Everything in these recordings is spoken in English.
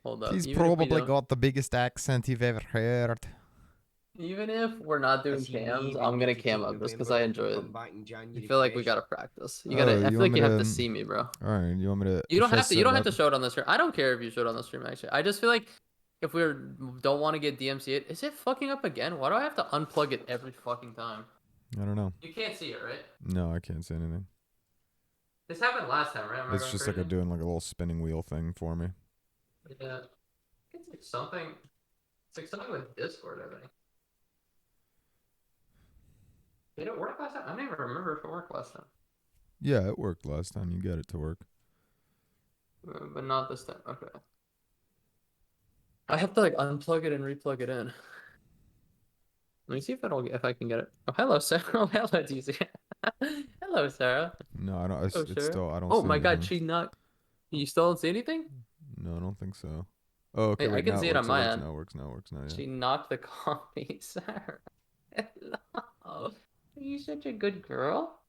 Hold up. He's Even if we probably don't, got the biggest accent you've ever heard. even if we're not doing cams, I'm gonna cam up just because I enjoy it. I feel like we gotta practice. You gotta. Oh, I you feel want like me you have to to? see me, bro. All right, you want me to? You don't Should I have to. You set don't it have up? to show it on the stream. I don't care if you show it on the stream. Actually, I just feel like if we don't want to get DMCA'd, is it fucking up again? Why do I have to unplug it every fucking time? I don't know. You can't see it, right? No, I can't say anything. This happened last time, right? Am I It's going just like crazy? doing like a little spinning wheel thing for me. Yeah. It's like something. It's like something with Discord, I think. Did it work last time? I don't even remember if it worked last time. Yeah, it worked last time. You got it to work. But not this time. Okay. I have to like unplug it and replug it in. Let me see if I can get it. Oh, hello, Sarah. Oh, hello, DZ. Hello, Sarah. No, I don't. Oh, It's Sarah. still. I don't Oh see my God, anything. she not. You still don't see anything? No, I don't think so. Oh, okay. Hey, I Wait, can now it see it on works. It my works. end. Now it works. Now it works. Now, yeah. She knocked the coffee, Sarah. Hello. Are you such a good girl?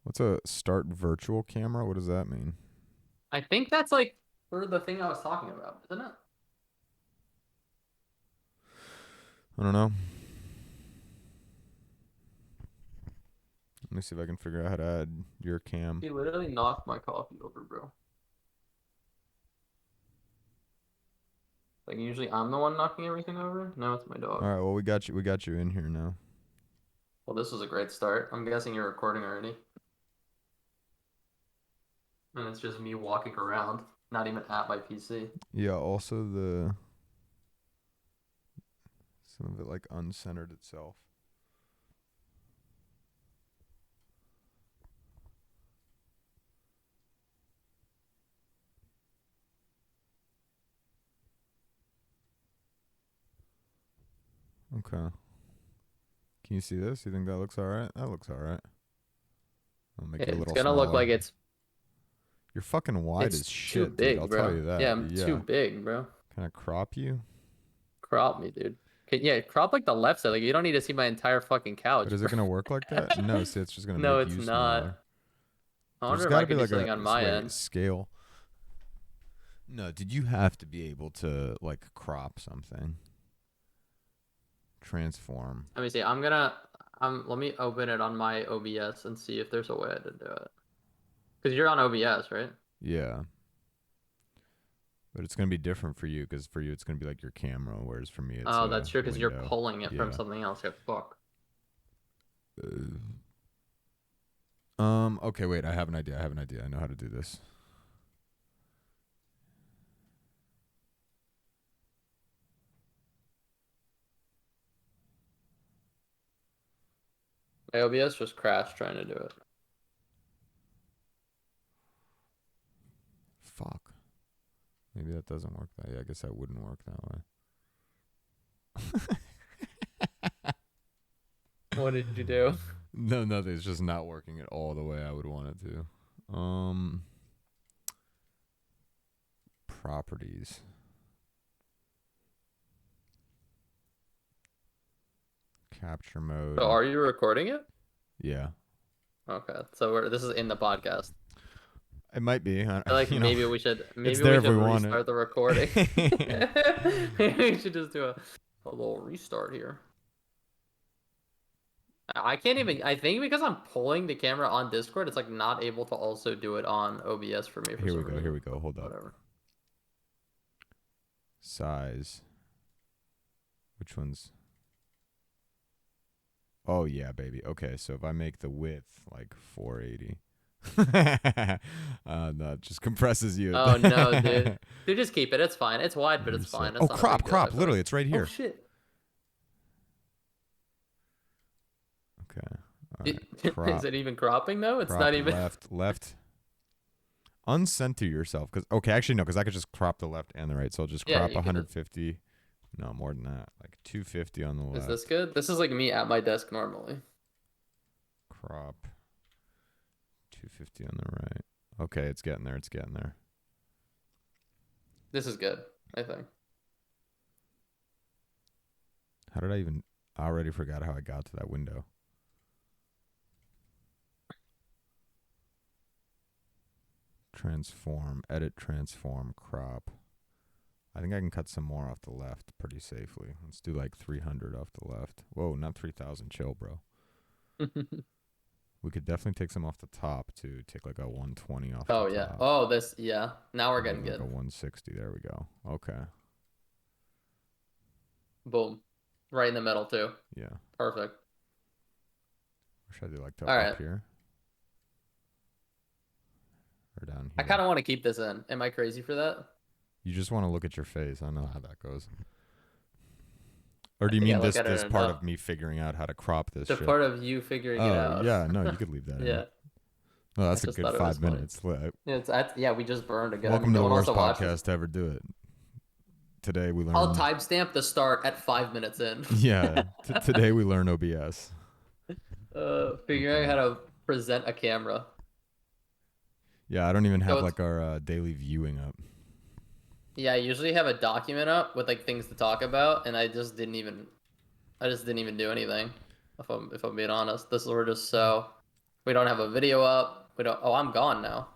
What's a start virtual camera? What does that mean? I think that's like for the thing I was talking about, isn't it? I don't know. Let me see if I can figure out how to add your cam. She literally knocked my coffee over, bro. Like usually I'm the one knocking everything over. Now it's my dog. All right. Well, we got you. We got you in here now. Well, this was a great start. I'm guessing you're recording already. And it's just me walking around, not even at my PC. Yeah. Also, some of it like uncentered itself. Okay. Can you see this? You think that looks all right? That looks all right. I'll make it a It's little gonna look smaller. like You're fucking wide it's as too shit, dude. I'll big, tell bro. you that. Yeah, I'm too Yeah. big, bro. Can I crop you? Crop me, dude. Okay, yeah, crop like the left side. Like you don't need to see my entire fucking But couch, is it bro. gonna work like that? No. See, it's just gonna No, make it's you not. smaller. I There's wonder if got I to be could do like something on my wait, end. scale. No, did you have to be able to like crop something? Transform. Let me see. Let me open it on my OBS and see if there's a way to do it. Because you're on OBS, right? Yeah. But it's gonna be different for you because for you it's gonna be like your camera, whereas for me it's Oh, a that's true, because you're window. pulling it from Yeah. something else. Yeah, fuck. Okay, wait. I have an idea. I know how to do this. My OBS just crashed trying to do it. Fuck. Maybe that doesn't work that. Yeah, I guess that wouldn't work that way. What did you do? No, nothing. It's just not working at all the way I would want it to. Properties. Capture mode. So are you recording it? Yeah. Okay, so this is in the podcast. It might be. I feel like maybe we should it's there if we want restart it. the recording. Maybe we should just do a little restart here. I can't even. I think because I'm pulling the camera on Discord, it's like not able to also do it on OBS for me. For some reason. Here we go. Hold up. Whatever. Size. Which one's? Oh yeah, baby. Okay, so if I make the width like 480. No, it just compresses you. Oh no, dude. Dude, just keep it. It's fine. It's wide, but it's fine. It's Oh, not a big deal, I crop. feel Literally, like. it's right Oh here. shit. Okay. All right. Crop. Is it even cropping though? It's crop not even. left. Uncenter yourself, because actually no, because I could just crop the left and the right, so I'll just crop 150. No, more than that, like 250 on the left. Is this good? This is like me at my desk normally. Crop 250 on the right. Okay, it's getting there. This is good, I think. How did I even? I already forgot how I got to that window. Transform, edit, transform, crop. I think I can cut some more off the left pretty safely. Let's do like 300 off the left. Whoa, not 3,000. Chill, bro. We could definitely take some off the top too. Take like a 120 off Oh the yeah. top. Oh, this, yeah. Now we're getting Like good. a 160. There we go. Okay. Boom. Right in the middle too. Yeah. Perfect. Or should I do like to All up right. here? Or down I here? kind of want to keep this in. Am I crazy for that? You just want to look at your face. I know how that goes. Or do I you think I mean look this at it part enough. of me figuring out how to crop this The shit? part of you figuring it Oh, out. yeah. No, you could leave that in. Yeah. No, I that's a just good thought it was 5 funny. minutes. Yeah, we just burned a good. I Welcome mean, to no the one wants worst to watch this. podcast to ever do it. Today we I'll learn. timestamp the start at 5 minutes in. Yeah. Today we learn OBS. Figuring Okay. out how to present a camera. Yeah, I don't even have So like our daily viewing up. yeah, I usually have a document up with like things to talk about, and I just didn't even do anything. If I'm being honest, this is we're just so we don't have a video up. We don't. Oh, I'm gone now.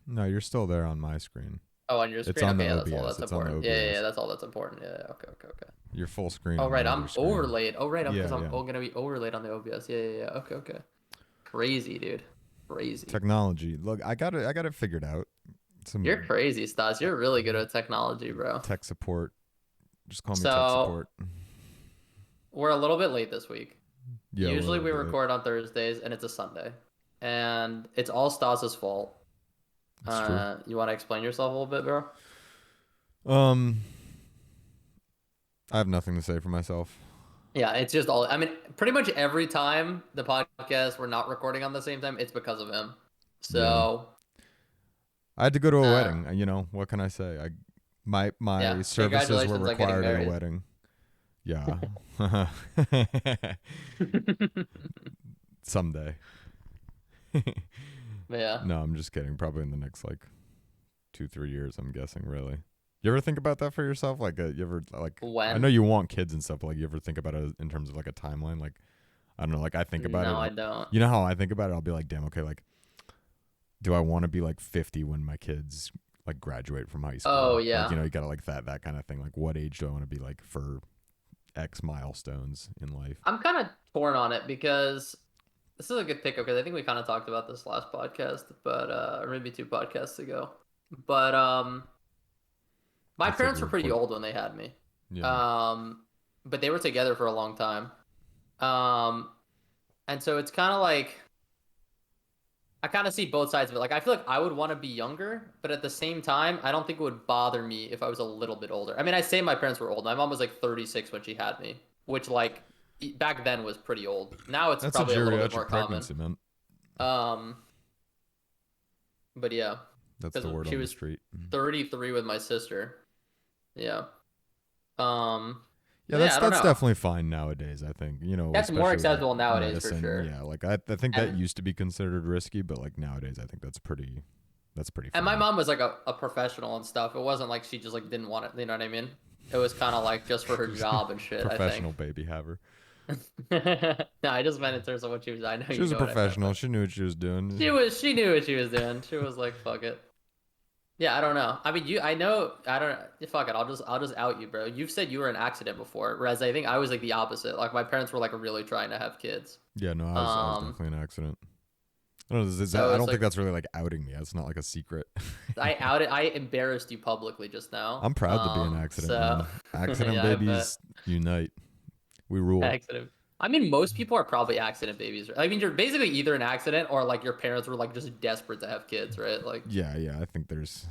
No, you're still there on my screen. Oh, on your It's screen. on Okay, the yeah, that's all OBS. that's It's on the important. OBS. Yeah, that's all that's important. Yeah, okay, okay, okay. You're full screen. Oh on right, my I'm other screen. overlaid. Oh right, because Yeah, I'm yeah. gonna be overlaid on the OBS. Yeah. Okay, okay. Crazy, dude. Crazy. Technology. Look, I got it figured out. Some You're crazy, Stas. You're really good at technology, bro. tech support. Just call me tech So support. we're a little bit late this week. Yeah. Usually we we're late. record on Thursdays, and it's a Sunday, and it's all Stas's fault. It's true. You want to explain yourself a little bit, bro? I have nothing to say for myself. Yeah, it's just all. I mean, pretty much every time the podcast we're not recording on the same time, it's because of him. So I had to go to a wedding. You know, what can I say? My yeah, services were congratulations on getting required at a married. wedding. Yeah. Someday. Yeah. No, I'm just kidding. Probably in the next like 2-3 years, I'm guessing, really. You ever think about that for yourself? Like, you ever like? When? I know you want kids and stuff, but like, you ever think about it in terms of like a timeline? Like, I don't know. Like, I think about it. No, I don't. You know how I think about it? I'll be like, damn, okay, like, do I want to be like 50 when my kids like graduate from high school? Oh yeah. Like, you know, you gotta like that kind of thing. Like, what age do I want to be like for X milestones in life? I'm kind of torn on it because this is a good pickup because I think we kind of talked about this last podcast, but or maybe 2 podcasts ago. But my parents were pretty old when they had me. Yeah. But they were together for a long time. And so it's kind of like I kind of see both sides of it. Like I feel like I would want to be younger, but at the same time, I don't think it would bother me if I was a little bit older. I mean, I say my parents were old. My mom was like 36 when she had me, which like back then was pretty old. Now it's That's probably a little bit geriatric more pregnancy, common. man. But yeah, That's the word she on the was street. 33 with my sister. Yeah. Yeah, I don't that's know. definitely fine nowadays. I think, you know, That's more especially with, acceptable like, nowadays for medicine. sure. Yeah, like I think that And- used to be considered risky, but like nowadays, I think that's pretty fine. And my mom was like a professional and stuff. It wasn't like she just like didn't want it. You know what I mean? It was kind of like just for her job and shit. Professional baby haver. No, I just meant in terms of what she was. I know She you was a know what I meant, professional. but She knew what she was doing. She knew what she was doing. She was like, fuck it. Yeah, I don't know. I mean, I know. I don't. Fuck it. I'll just out you, bro. You've said you were an accident before, whereas I think I was like the opposite. Like my parents were like really trying to have kids. Yeah, no, I was definitely an accident. I don't know. So I it's don't like- think that's really like outing me. That's not like a secret. I embarrassed you publicly just now. I'm proud to be an accident. So Man. Accident Yeah, I babies unite. We rule. accident. I mean, most people are probably accident babies. I mean, you're basically either an accident or like your parents were like just desperate to have kids, right? Like Yeah, I think there's.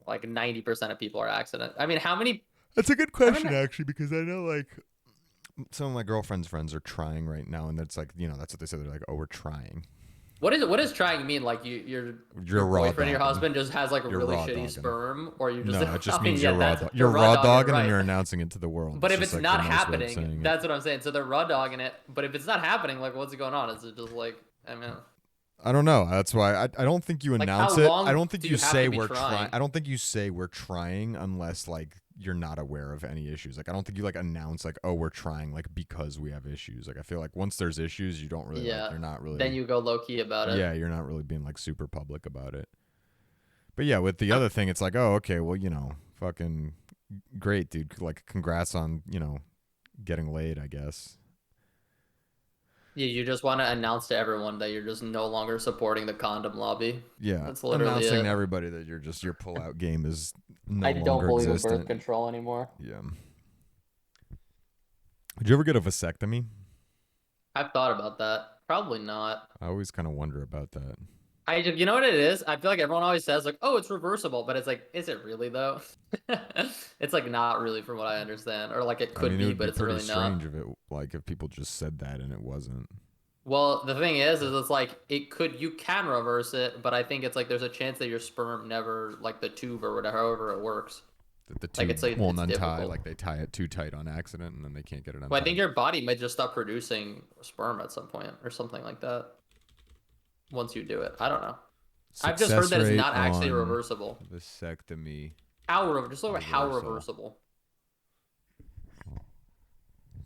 like 90% of people are accident. I mean, how many? That's a good question, actually, because I know like some of my girlfriend's friends are trying right now, and that's like, you know, that's what they say. They're like, oh, we're trying. What does trying mean? Like your raw boyfriend, your dogging. husband just has like a You're really raw shitty dogging. sperm, or you just No, it just I mean, means yeah, you're raw. that's- You're raw dogging, right? and you're announcing it to the world. But It's if it's just, like, not the nice way of happening, saying it. that's what I'm saying. So they're raw dogging it. But if it's not happening, like what's going on? Is it just like I mean? I don't know. That's why I don't think you Like, announce how it. long I don't think do you you have say to be we're trying? trying. I don't think you say we're trying unless like you're not aware of any issues. Like I don't think you like announce like, oh, we're trying, like because we have issues. Like I feel like once there's issues, you don't really Yeah. like, you're not really Then you go low key about it. Yeah, you're not really being like super public about it. But yeah, with the other thing, it's like, oh, okay, well, fucking great, dude. Like, congrats on, getting laid, I guess. Yeah, you just want to announce to everyone that you're just no longer supporting the condom lobby. Yeah, That's literally announcing it. to everybody that your pullout game is no I don't longer believe in birth existent. control anymore. Yeah. Did you ever get a vasectomy? I've thought about that. Probably not. I always kind of wonder about that. You know what it is? I feel like everyone always says like, "Oh, it's reversible," but it's like, is it really though? It's like not really, from what I understand, or like it I could mean, it be, would but be it's pretty really not. strange if people just said that and it wasn't. Well, the thing is it's like you can reverse it, but I think it's like there's a chance that your sperm never, like the tube or whatever, however it works. That the Like tube won't it's untie, difficult. like they tie it too tight on accident and then they can't get it Well, I think untied. your body might just stop producing sperm at some point or something like that once you do it. I don't know. I've just heard Success that it's rate not actually on reversible. vasectomy Just look at how reversal. reversible.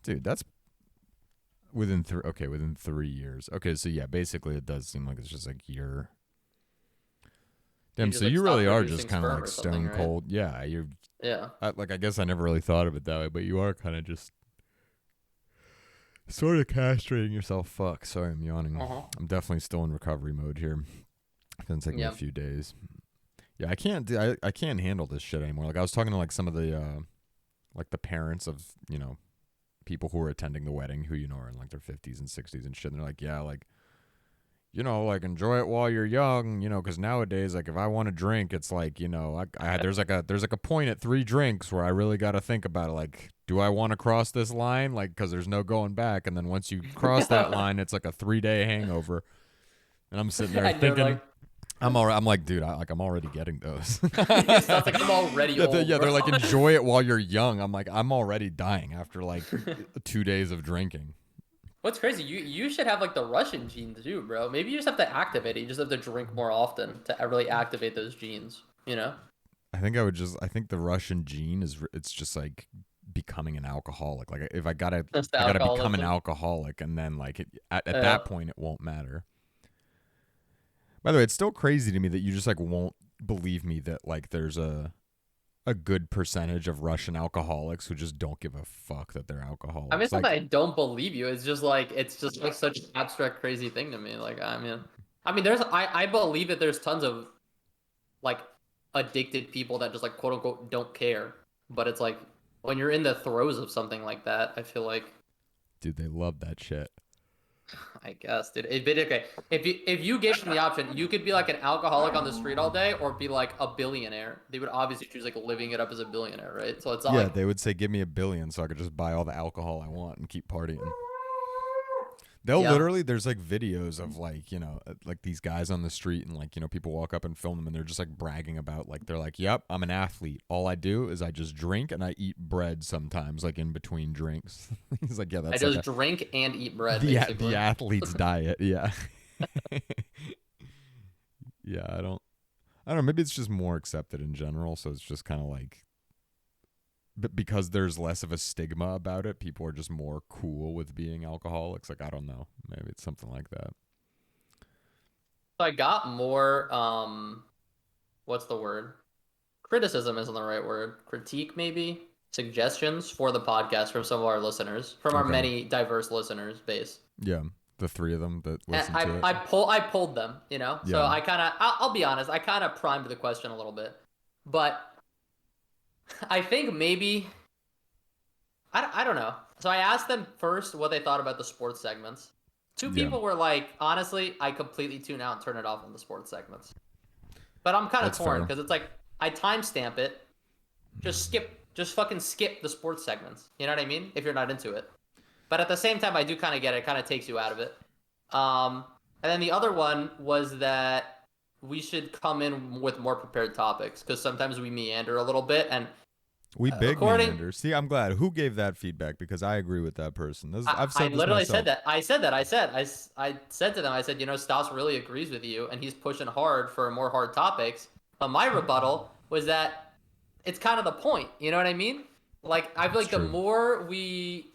Dude, that's within 3 years. Okay, so yeah, basically it does seem like it's just like you're You damn. just So like you stop really are just producing kind of sperm like or something, stone right? cold. Yeah, Yeah. I guess I never really thought of it that way, but you are kind of just sort of castrating yourself. Fuck. Sorry, I'm yawning. Uh-huh. I'm definitely still in recovery mode here. It's gonna take me a Yeah. few days. Yeah, I can't handle this shit anymore. Like I was talking to like some of the like the parents of, people who were attending the wedding who, are in like their 50s and 60s and shit. And they're like, yeah, like, like enjoy it while you're young, because nowadays, like if I want to drink, it's like, there's like a point at 3 drinks where I really got to think about it. Like, do I want to cross this line? Like, because there's no going back. And then once you cross that line, it's like a 3-day hangover. And I'm sitting there And you're thinking, like, I'm like, dude, I'm already getting those. it sounds like I'm already old, Yeah, bro. they're like, enjoy it while you're young. I'm like, I'm already dying after like 2 days of drinking. What's crazy, you should have like the Russian genes too, bro. Maybe you just have to activate it. You just have to drink more often to really activate those genes, you know? I think the Russian gene it's just like becoming an alcoholic. Like if That's the I gotta become an alcoholism. alcoholic, and then like at Yeah. that point it won't matter. By the way, it's still crazy to me that you just like won't believe me that like there's a good percentage of Russian alcoholics who just don't give a fuck that they're I mean, alcoholics. it's not that Like, I don't believe you. It's just like such an abstract, crazy thing to me. Like, I mean, I believe that there's tons of like addicted people that just like quote unquote don't care. But it's like when you're in the throes of something like that, I feel like, dude, they love that shit. I guess, dude. Okay, if you gave them the option, you could be like an alcoholic on the street all day, or be like a billionaire. They would obviously choose like living it up as a billionaire, right? So it's not Yeah, like, they would say, "Give me $1 billion so I could just buy all the alcohol I want and keep partying." They'll yeah. literally, there's like videos of like, like these guys on the street and like, people walk up and film them and they're just like bragging about like, they're like, yep, I'm an athlete. All I do is I just drink and I eat bread sometimes, like in between drinks. He's like, yeah, I that's like just drink and eat bread, the basically. athlete's diet. Yeah. Yeah. I don't know. Maybe it's just more accepted in general. So it's just kind of like, but because there's less of a stigma about it, people are just more cool with being alcoholics. Like, I don't know. Maybe it's something like that. So I got more, what's the word? Criticism isn't the right word. Critique, maybe? Suggestions for the podcast from some of our listeners, from our Okay. many diverse listeners base. Yeah. The 3 of them that And listen to it. I pulled them, you know? So Yeah. I'll be honest, I kind of primed the question a little bit. But I think maybe, I don't know. So I asked them first what they thought about the sports segments. Two Yeah. people were like, honestly, I completely tune out and turn it off on the sports segments. But I'm kind of That's torn fair. because it's like I timestamp it. Just fucking skip the sports segments. You know what I mean? If you're not into it. But at the same time, I do kind of get it. It kind of takes you out of it. And then the other one was that we should come in with more prepared topics because sometimes we meander a little bit. And We big according, meander. See, I'm glad. Who gave that feedback? Because I agree with that person. I've I said this literally myself. said that. I said to them, I said, Stas really agrees with you, and he's pushing hard for more hard topics. But my rebuttal was that it's kind of the point. You know what I mean? Like, I feel It's like true. the more we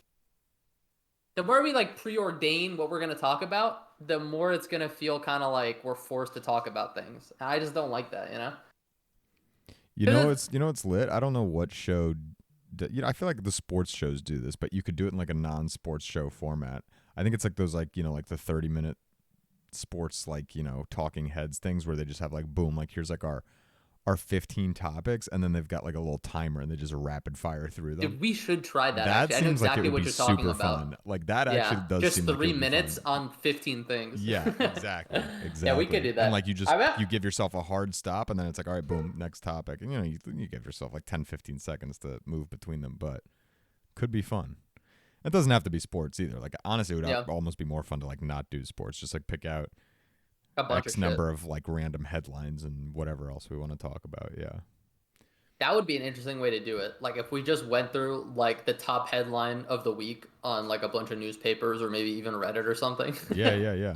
like preordain what we're gonna talk about, the more it's gonna feel kind of like we're forced to talk about things. And I just don't like that, you know? It's lit. I don't know what show. I feel like the sports shows do this, but you could do it in like a non-sports show format. I think it's like those like like the 30-minute sports like talking heads things where they just have like boom, like here's like our 15 topics, and then they've got like a little timer and they just rapid fire through them. Dude, we should try that. That Actually, I know seems like it exactly would what be you're talking super about. fun. Like that Yeah, actually does just seem like it 3 would be minutes fun. on 15 things. Yeah, exactly. Yeah, we could do that. And like you I bet. give yourself a hard stop, and then it's like, all right, boom, next topic. And you give yourself like 10, 15 seconds to move between them, but could be fun. It doesn't have to be sports either. Like honestly, it would almost be more fun to like not do sports. Just like pick out A bunch X of number of like random headlines and whatever else we want to talk about. Yeah. That would be an interesting way to do it. Like if we just went through like the top headline of the week on like a bunch of newspapers or maybe even Reddit or something. Yeah.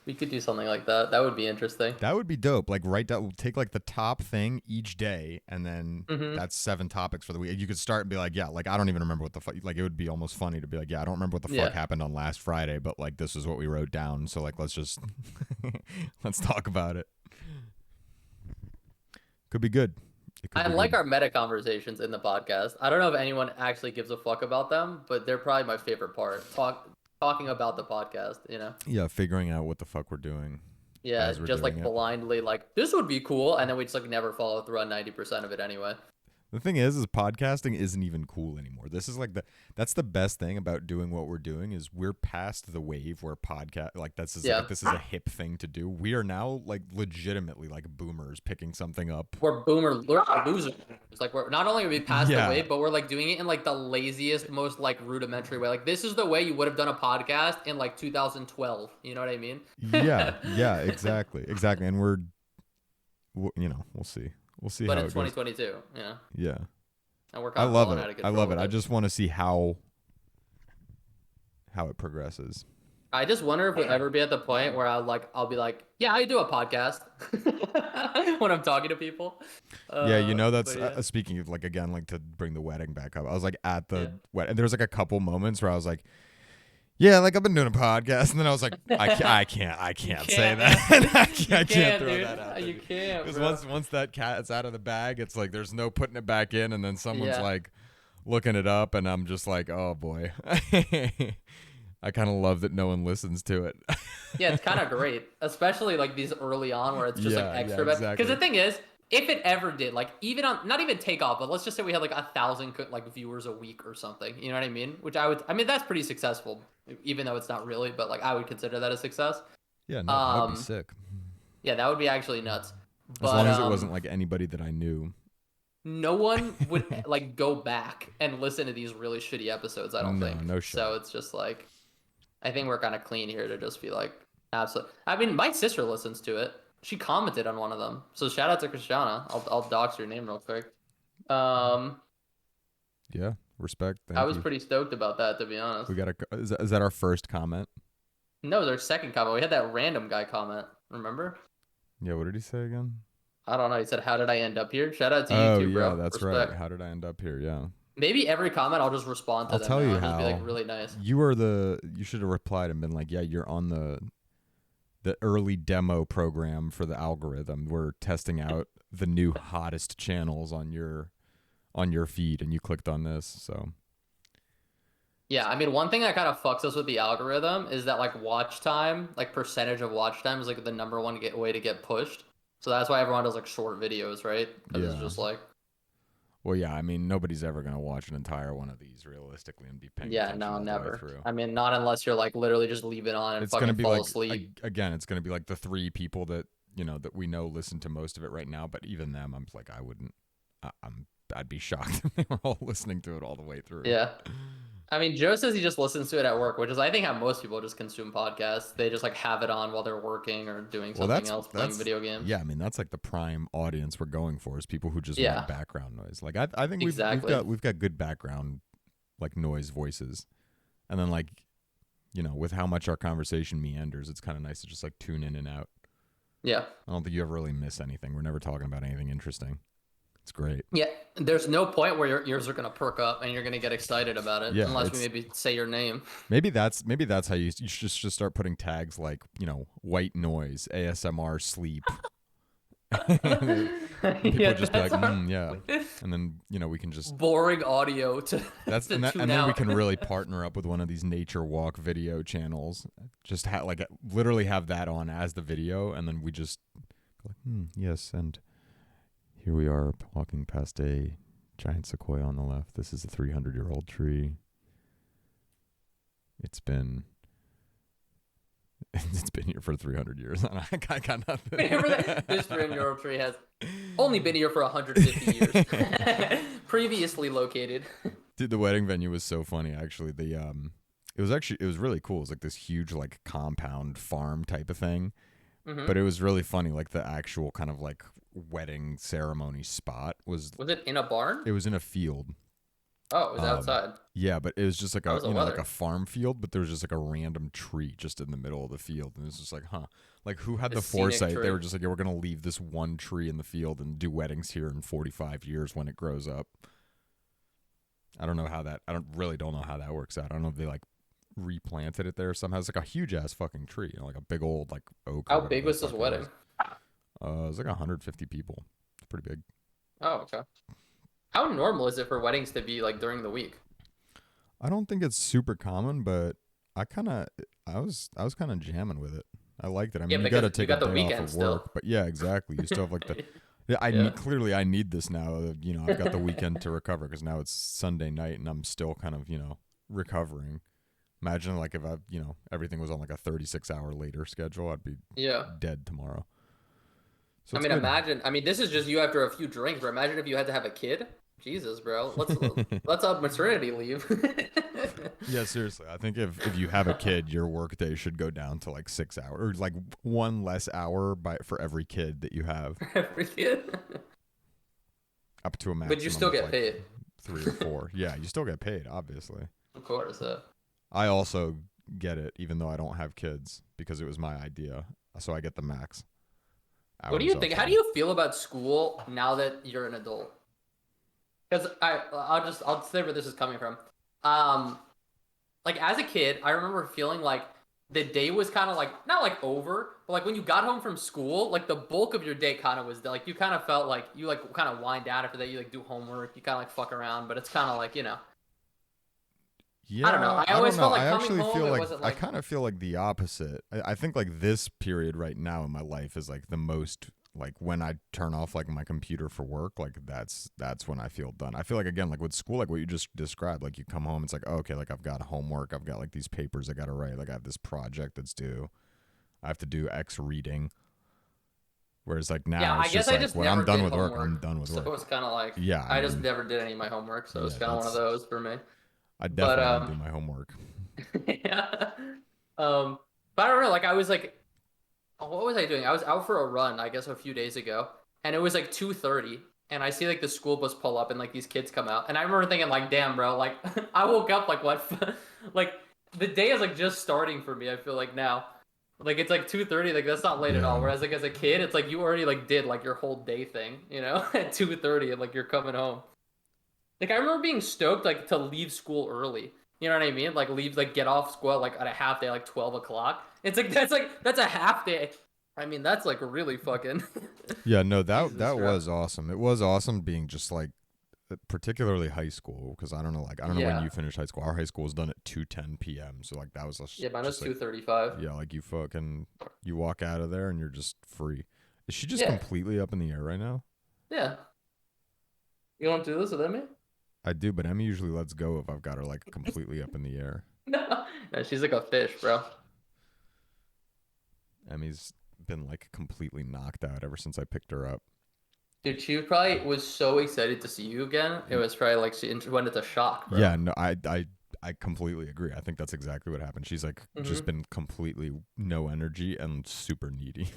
We could do something like that. That would be interesting. That would be dope. Like write down, take like the top thing each day, and then that's 7 topics for the week. You could start and be like, yeah, like I don't even remember what the fuck. Like it would be almost funny to be like, yeah, I don't remember what the fuck happened on last Friday, but like this is what we wrote down. So like let's just let's talk about it. Could be good. I like our meta conversations in the podcast. I don't know if anyone actually gives a fuck about them, but they're probably my favorite part. Talking about the podcast, Yeah, figuring out what the fuck we're doing. Yeah, just like blindly, like this would be cool, and then we just like never follow through on 90% of it anyway. The thing is podcasting isn't even cool anymore. This is like that's the best thing about doing what we're doing is we're past the wave where podcast like this is a hip thing to do. We are now like legitimately like boomers picking something up. We're losers. It's like we're not only are we past the wave, but we're like doing it in like the laziest, most like rudimentary way. Like this is the way you would have done a podcast in like 2012. You know what I mean? yeah, exactly. And we'll see. We'll see. But how it's it goes. 2022, Yeah. And we're I love out of it. I love it. I just want to see how it progresses. I just wonder if we'll ever be at the point where I'll be like, yeah, I do a podcast when I'm talking to people. That's speaking of like again, like to bring the wedding back up. I was like at the wedding, and there was like a couple moments where I was like, yeah, like I've been doing a podcast, and then I was like, I can't say that. I can't throw that out there. You can't, because once that cat's out of the bag, it's like there's no putting it back in, and then someone's like looking it up, and I'm just like, oh boy. I kind of love that no one listens to it. Yeah, it's kind of great, especially like these early on where it's just like extra bad. Exactly. Because the thing is, if it ever did, like even on not even take off, but let's just say we had like 1,000 like viewers a week or something. You know what I mean? Which I mean that's pretty successful, even though it's not really, but like I would consider that a success. Yeah, no, that would be sick. Yeah, that would be actually nuts. As long as it wasn't like anybody that I knew. No one would like go back and listen to these really shitty episodes. I don't think. No shit. So it's just like, I think we're kind of clean here to just be like, absolutely. I mean, my sister listens to it. She commented on one of them. So shout out to Christiana. I'll dox your name real quick. Yeah, respect. I was pretty stoked about that, to be honest. We got is that our first comment? No, their second comment. We had that random guy comment. Remember? Yeah. What did he say again? I don't know. He said, "How did I end up here?" Shout out to you too, bro. Oh yeah, that's right. How did I end up here? Yeah. Maybe every comment I'll just respond to. I'll tell you how. Just be like really nice. You should have replied and been like, yeah, you're on the early demo program for the algorithm. We're testing out the new hottest channels on your feed, and you clicked on this. So yeah, I mean, one thing that kind of fucks us with the algorithm is that like watch time, like percentage of watch time is like the number one way to get pushed. So that's why everyone does like short videos, right? Because it's just like. Well, yeah, I mean, nobody's ever going to watch an entire one of these realistically and be paying attention all never. the way through. I mean, not unless you're like literally just leave it on and it's fucking fall like, asleep. Again, it's going to be like the 3 people that, that we know listen to most of it right now. But even them, I'm like, I'd be shocked if they were all listening to it all the way through. Yeah. I mean, Joe says he just listens to it at work, which is I think how most people just consume podcasts. They just like have it on while they're working or doing something else, playing video games. Yeah, I mean that's like the prime audience we're going for is people who just want background noise. Like I think we've got good background like noise voices, and then like with how much our conversation meanders, it's kind of nice to just like tune in and out. Yeah, I don't think you ever really miss anything. We're never talking about anything interesting. It's great. Yeah, there's no point where your ears are gonna perk up and you're gonna get excited about it, unless we maybe say your name. Maybe that's how you should just start putting tags like white noise, ASMR, sleep, And people Yeah, would just be like, that's our yeah. And then, we can just boring audio to that's to tune and then we out. can really partner up with one of these nature walk video channels. Just like literally have that on as the video, and then we just go like, yes, and here we are walking past a giant sequoia on the left. This is a 300-year-old tree. It's been here for 300 years. I got nothing. Remember that this 300-year-old tree has only been here for 150 years. Previously located. Dude, the wedding venue was so funny. Actually, it was really cool. It was like this huge like compound farm type of thing, but it was really funny. Like the actual kind of like wedding ceremony spot was. Was it in a barn? It was in a field. Oh, it was outside. Yeah, but it was just like like a farm field, but there was just like a random tree just in the middle of the field, and it was just like, like who had the foresight? They were just like, yeah, we're gonna leave this one tree in the field and do weddings here in 45 years when it grows up. I don't know how that. I don't know how that works out. I don't know if they like replanted it there somehow. It's like a huge ass fucking tree, like a big old like oak. How big was this wedding? It was like 150 people. It's pretty big. Oh, okay. How normal is it for weddings to be like during the week? I don't think it's super common, but I was kind of jamming with it. I liked it. I mean, you got to take a day off of work, but yeah, exactly. You still have like the. Clearly I need this now. I've got the weekend to recover because now it's Sunday night and I'm still kind of recovering. Imagine like if everything was on like a 36-hour later schedule, I'd be dead tomorrow. So I mean, imagine. I mean, this is just you after a few drinks. But imagine if you had to have a kid. Jesus, bro. Let's up maternity leave. Yeah, seriously. I think if you have a kid, your work day should go down to like 6 hours, or like one less hour for every kid that you have. Every kid. Up to a maximum. But you still get like paid. 3 or 4. Yeah, you still get paid, obviously. Of course. I also get it, even though I don't have kids, because it was my idea. So I get the max. What do you think? How do you feel about school now that you're an adult? Because I'll say where this is coming from. Like as a kid, I remember feeling like the day was kind of like not like over, but like when you got home from school, like the bulk of your day kind of was like you kind of felt like you like kind of wind down after that. You like do homework, you kind of like fuck around, but it's kind of like Yeah, I don't know. I always felt like coming home. Feel like, wasn't like I kind of feel like the opposite. I think like this period right now in my life is like the most. Like when I turn off like my computer for work, like that's when I feel done. I feel like again, like with school, like what you just described, like you come home, it's like, oh, okay, like I've got homework, I've got like these papers I got to write, like I have this project that's due, I have to do X reading. Whereas like now, it's just like when I'm done with work, I'm done with work. So it was kind of like I just never did any of my homework, so it's kind of one of those for me. I definitely didn't do my homework. Yeah. But I don't know. Like I was like. What was I doing? I was out for a run, I guess, a few days ago, and it was like 2:30, and I see like the school bus pull up, and like these kids come out, and I remember thinking like, damn, bro, like I woke up like what, like the day is like just starting for me. I feel like now, like it's like 2:30, like that's not late at all. Whereas like as a kid, it's like you already like did like your whole day thing, at 2:30, and like you're coming home. Like I remember being stoked like to leave school early. You know what I mean? Like leave, like get off school like at a half day, like 12 o'clock. It's like that's a half day. I mean, that's like really fucking. Yeah, no, that was awesome. It was awesome being just like, particularly high school, because I don't know when you finished high school. Our high school was done at 2:10 p.m. So like that was mine was 2:35. Yeah, like you walk out of there and you're just free. Is she just completely up in the air right now? Yeah. You want to do this with me? I do, but Emmy usually lets go if I've got her like completely up in the air. No, she's like a fish, bro. Emmy's been like completely knocked out ever since I picked her up. Dude, she probably was so excited to see you again. It was probably like she went into shock, bro. Yeah, no, I completely agree. I think that's exactly what happened. She's like just been completely no energy and super needy.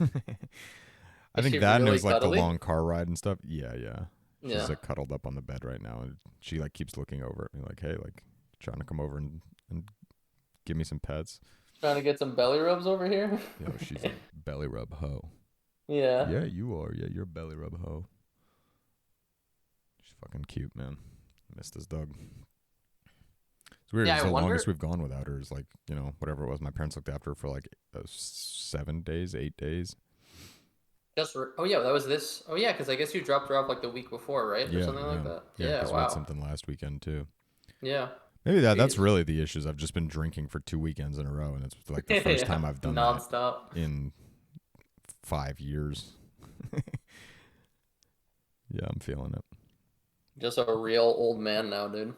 I think that really, and it was like cuddly? The long car ride and stuff. Yeah. She's like cuddled up on the bed right now, and she like keeps looking over at me like, hey, like trying to come over and give me some pets. Trying to get some belly rubs over here. Yo, she's a belly rub hoe. Yeah. Yeah, you are. Yeah, you're a belly rub hoe. She's fucking cute, man. Missed this dog. It's weird. It's the longest we've gone without her is like, whatever it was. My parents looked after her for like 7 days, 8 days. Oh yeah, that was this. Oh yeah, because I guess you dropped her off like the week before, right, or Yeah, something like yeah, that. yeah. Yeah. Because we had Wow. something last weekend too. Yeah. Maybe that's Jeez. really the issues. I've just been drinking for 2 weekends in a row, and it's like the first Yeah. time I've done that Nonstop. in 5 years. Yeah, I'm feeling it. Just a real old man now, dude.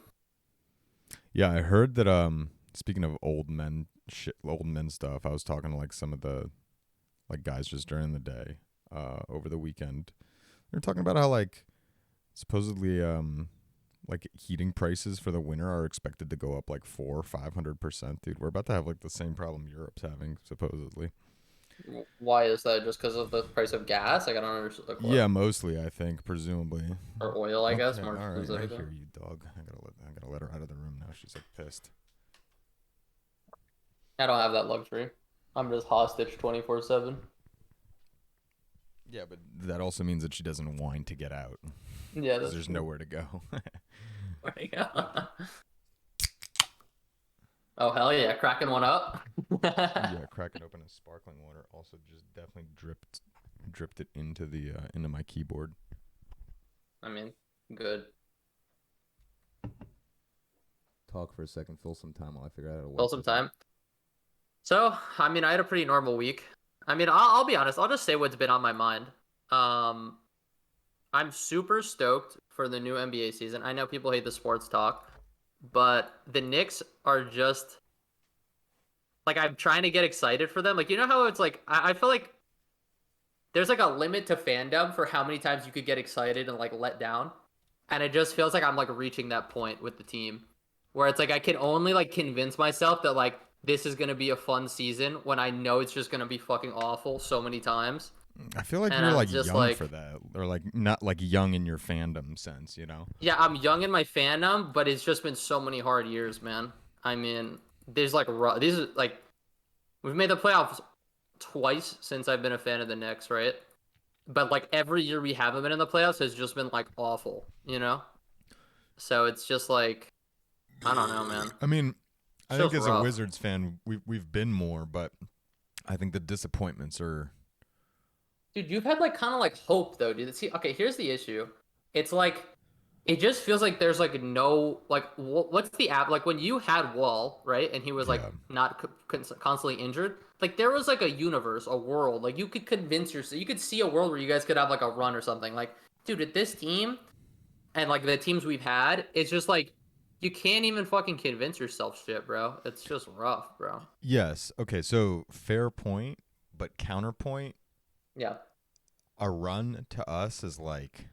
Yeah, I heard that. Speaking of old men stuff, I was talking to like some of the like guys just during the day, over the weekend. They're talking about how like supposedly like heating prices for the winter are expected to go up like 400-500%. Dude, we're about to have like the same problem Europe's having supposedly. Why is that? Just because of the price of gas? Like I don't understand. Like Yeah, what? mostly I think, presumably. Or oil, I guess, Okay, more all right, I specifically. hear you, dog. I gotta let her out of the room now. She's like pissed. I don't have that luxury. I'm just hostage 24/7. Yeah, but that also means that she doesn't whine to get out Yeah, because that's there's true. nowhere to go. Oh hell yeah, cracking one up. Yeah, cracking open a sparkling water also just definitely dripped it into the into my keyboard. I mean, good. Talk for a second, fill some time while I figure out how to Still work some this app. time. So, I mean, I had a pretty normal week. I mean, I'll be honest. I'll just say what's been on my mind. Um, I'm super stoked for the new NBA season. I know people hate the sports talk, but the Knicks are just like I'm trying to get excited for them. Like you know how it's like I feel like there's like a limit to fandom for how many times you could get excited and like let down. And it just feels like I'm like reaching that point with the team where it's like I can only like convince myself that like this is gonna be a fun season when I know it's just gonna be fucking awful so many times. I feel like And you're I'm like just young for like, that, or like not like young in your fandom sense, you know? yeah, I'm young in my fandom, but it's just been so many hard years, man. I mean, there's like these are like we've made the playoffs twice since I've been a fan of the Knicks, right? But like every year we haven't been in the playoffs has just been like awful, you know? So it's just like I don't know, man. I mean, I It's think just as a rough. Wizards fan, we've been more, but I think the disappointments are. Dude, you've had like kind of like hope though, dude. See, okay, here's the issue. It's like it just feels like there's like no like what's the app like when you had Wall, right? And he was like Yeah, not constantly injured. Like there was like a universe, a world. Like you could convince yourself, you could see a world where you guys could have like a run or something. Like, dude, at this team and like the teams we've had, it's just like you can't even fucking convince yourself shit, bro. It's just rough, bro. yes. Okay, so fair point, but counterpoint, Yeah. a run to us is like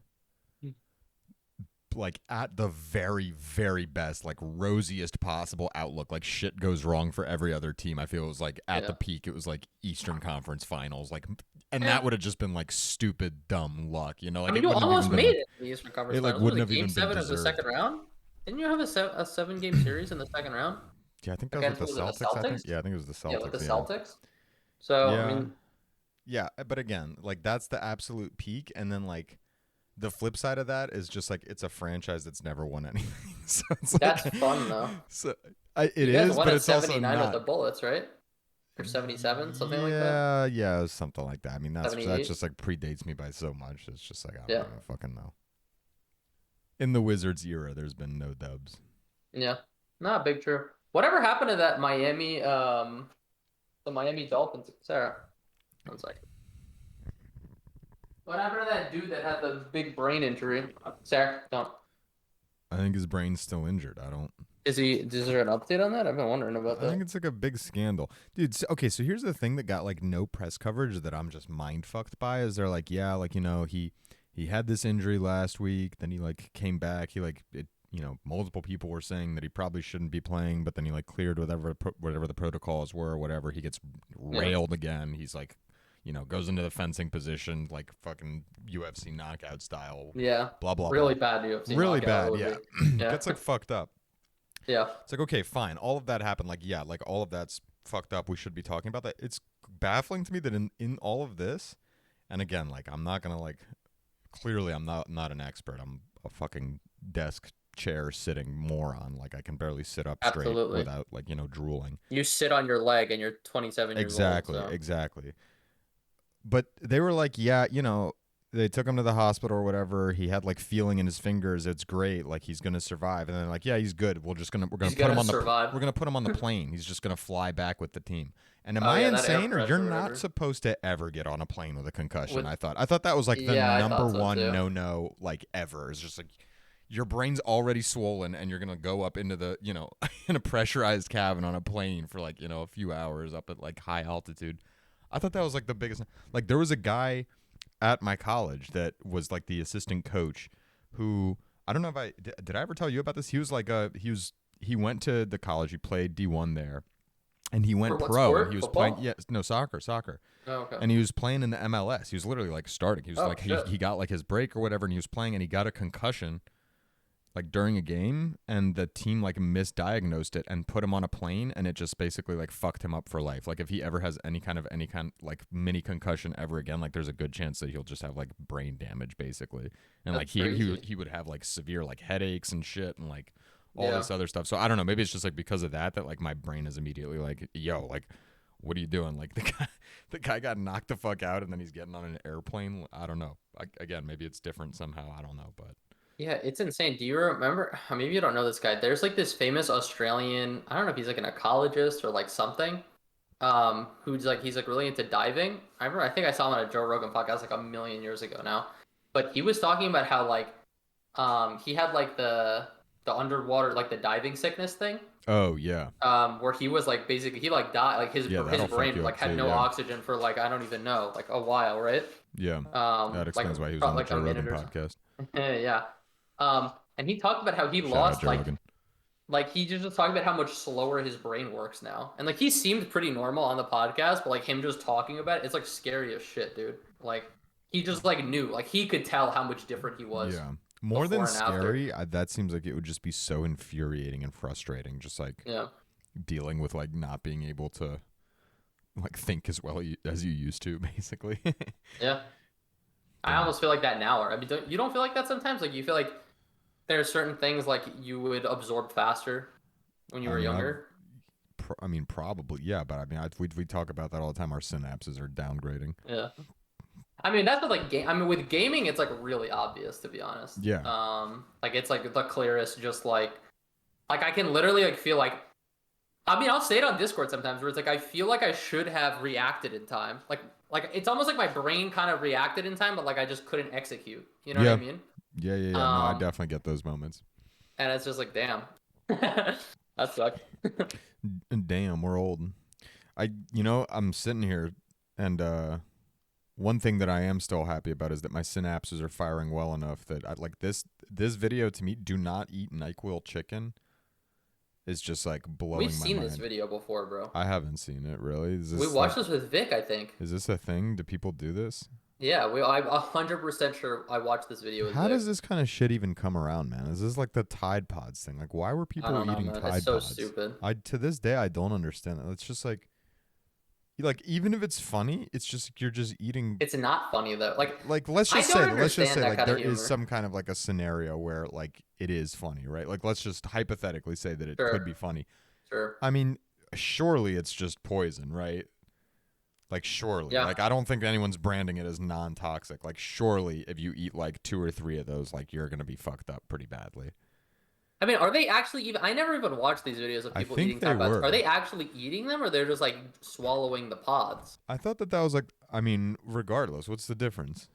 at the very very best, like rosiest possible outlook. Like shit goes wrong for every other team. I feel it was like at the Yeah. peak it was like Eastern Conference Finals, like, and Yeah. that would have just been like stupid dumb luck, you know, I like mean, it you wouldn't have even almost made been, it in the Eastern Conference it like Finals. What was wouldn't it, have Game even been 7 of the second deserved. round? Didn't you have a 7 game series in the second round Yeah, I think that was with against the what was it, the Celtics. I think, Celtics? yeah, I think it was the Yeah, with the Celtics. Yeah, Celtics. So I yeah, mean, yeah. But again, like that's the absolute peak, and then like the flip side of that is just like it's a franchise that's never won anything. So it's like, that's fun though. so it You guys is, won but at it's also 79 with not. the Bullets, right? Or 77, something like that. Yeah, yeah, it was something like that. I mean, that's 78. just like predates me by so much. It's just like I don't Yeah. even fucking know. In the Wizards era, there's been no dubs. Yeah. Not big true. Whatever happened to that Miami the Miami Dolphins? Sarah. One second. What happened to that dude that had the big brain injury? Sarah, don't. I think his brain's still injured. I don't. Is there an update on that? I've been wondering about I think that. it's like a big scandal, dude. Okay, so here's the thing that got like no press coverage that I'm just mind fucked by. Is they're like, yeah, like you know, he had this injury last week, then he like came back. He like it, you know, multiple people were saying that he probably shouldn't be playing, but then he like cleared whatever the protocols were, or whatever. He gets Yeah. railed again. He's like, you know, goes into the fencing position like fucking UFC knockout style. Yeah. Blah blah blah. Really bad UFC Really knockout it bad. would Yeah, be. Yeah. gets like fucked up. Yeah. It's like, okay, fine. All of that happened. Like, yeah, like all of that's fucked up. We should be talking about that. It's baffling to me that in all of this, and again, like I'm not gonna like clearly I'm not an expert. I'm a fucking desk chair sitting moron. Like I can barely sit up straight Absolutely. without like, you know, drooling. You sit on your leg and you're 27 years old, Exactly, so exactly. but they were like, yeah, they took him to the hospital or whatever. He had like feeling in his fingers. It's great. Like he's gonna survive. And then like, yeah, he's good. We're gonna He's put him gonna on survive. we're gonna put him on the plane. He's just gonna fly back with the team. And am Oh I yeah, that air insane, or you're pressure or not whatever. supposed to ever get on a plane with a concussion? With I thought that was like the Yeah, I number thought so one too. no like ever. It's just like your brain's already swollen and you're gonna go up into the in a pressurized cabin on a plane for like a few hours up at like high altitude. I thought that was like the biggest. Like there was a guy at my college that was like the assistant coach who I don't know if did I ever tell you about this. He was like he went to the college, he played D1 there, and he For went what pro, and he sport? was playing, Football? yeah, no, soccer, Oh, okay. and he was playing in the MLS. He was literally like starting. He was Oh like shit. he got like his break or whatever, and he was playing, and he got a concussion like during a game, and the team like misdiagnosed it and put him on a plane, and it just basically like fucked him up for life. Like if he ever has any kind like mini concussion ever again, like there's a good chance that he'll just have like brain damage basically, and like That's crazy. he would have like severe like headaches and shit and like all Yeah. this other stuff. So I don't know, maybe it's just like because of that like my brain is immediately like, yo, like what are you doing? Like the guy got knocked the fuck out, and then he's getting on an airplane. I don't know. Again, maybe it's different somehow. I don't know, but Yeah, it's insane. Do you remember? Maybe you don't know this guy. There's like this famous Australian. I don't know if he's like an ecologist or like something. Who's like he's like really into diving. I remember. I think I saw him on a Joe Rogan podcast like a million years ago now. But he was talking about how like he had like the underwater like the diving sickness thing. oh yeah. Where he was like basically he like died like Yeah, his that'll fuck brain you like up had too. no Yeah, oxygen for like I don't even know like a while, right? yeah. That Like explains why he was on the like a Joe minute Rogan or something. podcast. Yeah. And he talked about how he Shout out lost Joe Rogan. like he just talked about how much slower his brain works now. And like he seemed pretty normal on the podcast, but like him just talking about it, it's like scary as shit, dude. Like he just like knew, like he could tell how much different he was Yeah, more than before and after. scary. That seems like it would just be so infuriating and frustrating. Just like Yeah. dealing with like not being able to like think as well as you used to, basically. Yeah. I Damn. almost feel like that now. I mean, you don't feel like that sometimes? Like you feel like there's certain things like you would absorb faster when you I were mean, younger. I mean, probably yeah, but I mean, we talk about that all the time. Our synapses are downgrading. Yeah. I mean, that's what like game. I mean, with gaming, it's like really obvious to be honest. Yeah, Like it's like the clearest. Just like I can literally like feel like. I mean, I'll say it on Discord sometimes where it's like I feel like I should have reacted in time. Like it's almost like my brain kind of reacted in time, but like I just couldn't execute. You know what yeah, I mean? yeah. No, I definitely get those moments. And it's just like, damn, that sucked. Damn, we're old. I'm sitting here, and one thing that I am still happy about is that my synapses are firing well enough that I like this video to me. Do not eat NyQuil chicken is just like blowing We've my seen mind. this video before, bro. I haven't seen it really. We watched this with Vic, I think. Is this a thing? Do people do this? Yeah, I'm 100% sure I watched this video with How Vic. does this kind of shit even come around, man? Is this like the Tide Pods thing? Like, why were I people don't know, eating man. Tide It's so Pods? stupid. To this day I don't understand it. It's just like even if it's funny, it's just you're just eating. It's not funny though. Like Let's I just don't say understand that like kind there of is humor. some kind of like a scenario where like it is funny, right? Like let's just hypothetically say that it Sure, could be funny. sure. I mean, surely it's just poison, right? Like surely. Yeah. Like I don't think anyone's branding it as non-toxic. Like surely if you eat like 2 or 3 of those, like you're going to be fucked up pretty badly. I mean, are they actually even? I never even watched these videos of I people think eating they Tide Pods. were. Are they actually eating them, or they're just like swallowing the pods? I thought that was like, I mean, regardless, what's the difference?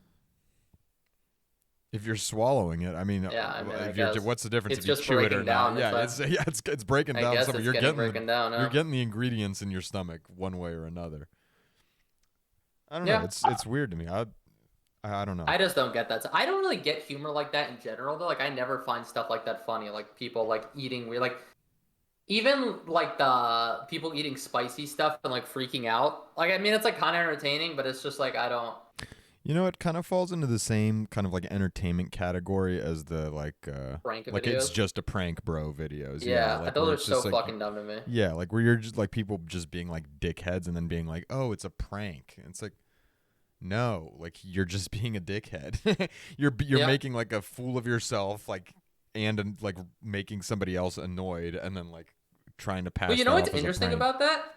If you're swallowing it, I mean, Yeah, I mean, I if you're, guess what's the difference it's if you just chew it or breaking not? down. Yeah, It's it's breaking I down guess something. it's You're getting getting broken down. you're getting the ingredients in your stomach one way or another. I don't know. Yeah. It's weird to me. I don't know. I just don't get that. So I don't really get humor like that in general, though. Like, I never find stuff like that funny. Like people like eating weird, like even like the people eating spicy stuff and like freaking out. Like, I mean, it's like kind of entertaining, but it's just like I don't. It kind of falls into the same kind of like entertainment category as the Prank like it's videos. just a prank bro videos. Yeah, like those where are it's so just like, fucking dumb to me. yeah, like where you're just like people just being like dickheads and then being like, oh, it's a prank. And it's like, no, like you're just being a dickhead. you're Yeah. making like a fool of yourself, like and like making somebody else annoyed, and then like trying to pass. But you know that what's off as a interesting prank. about that?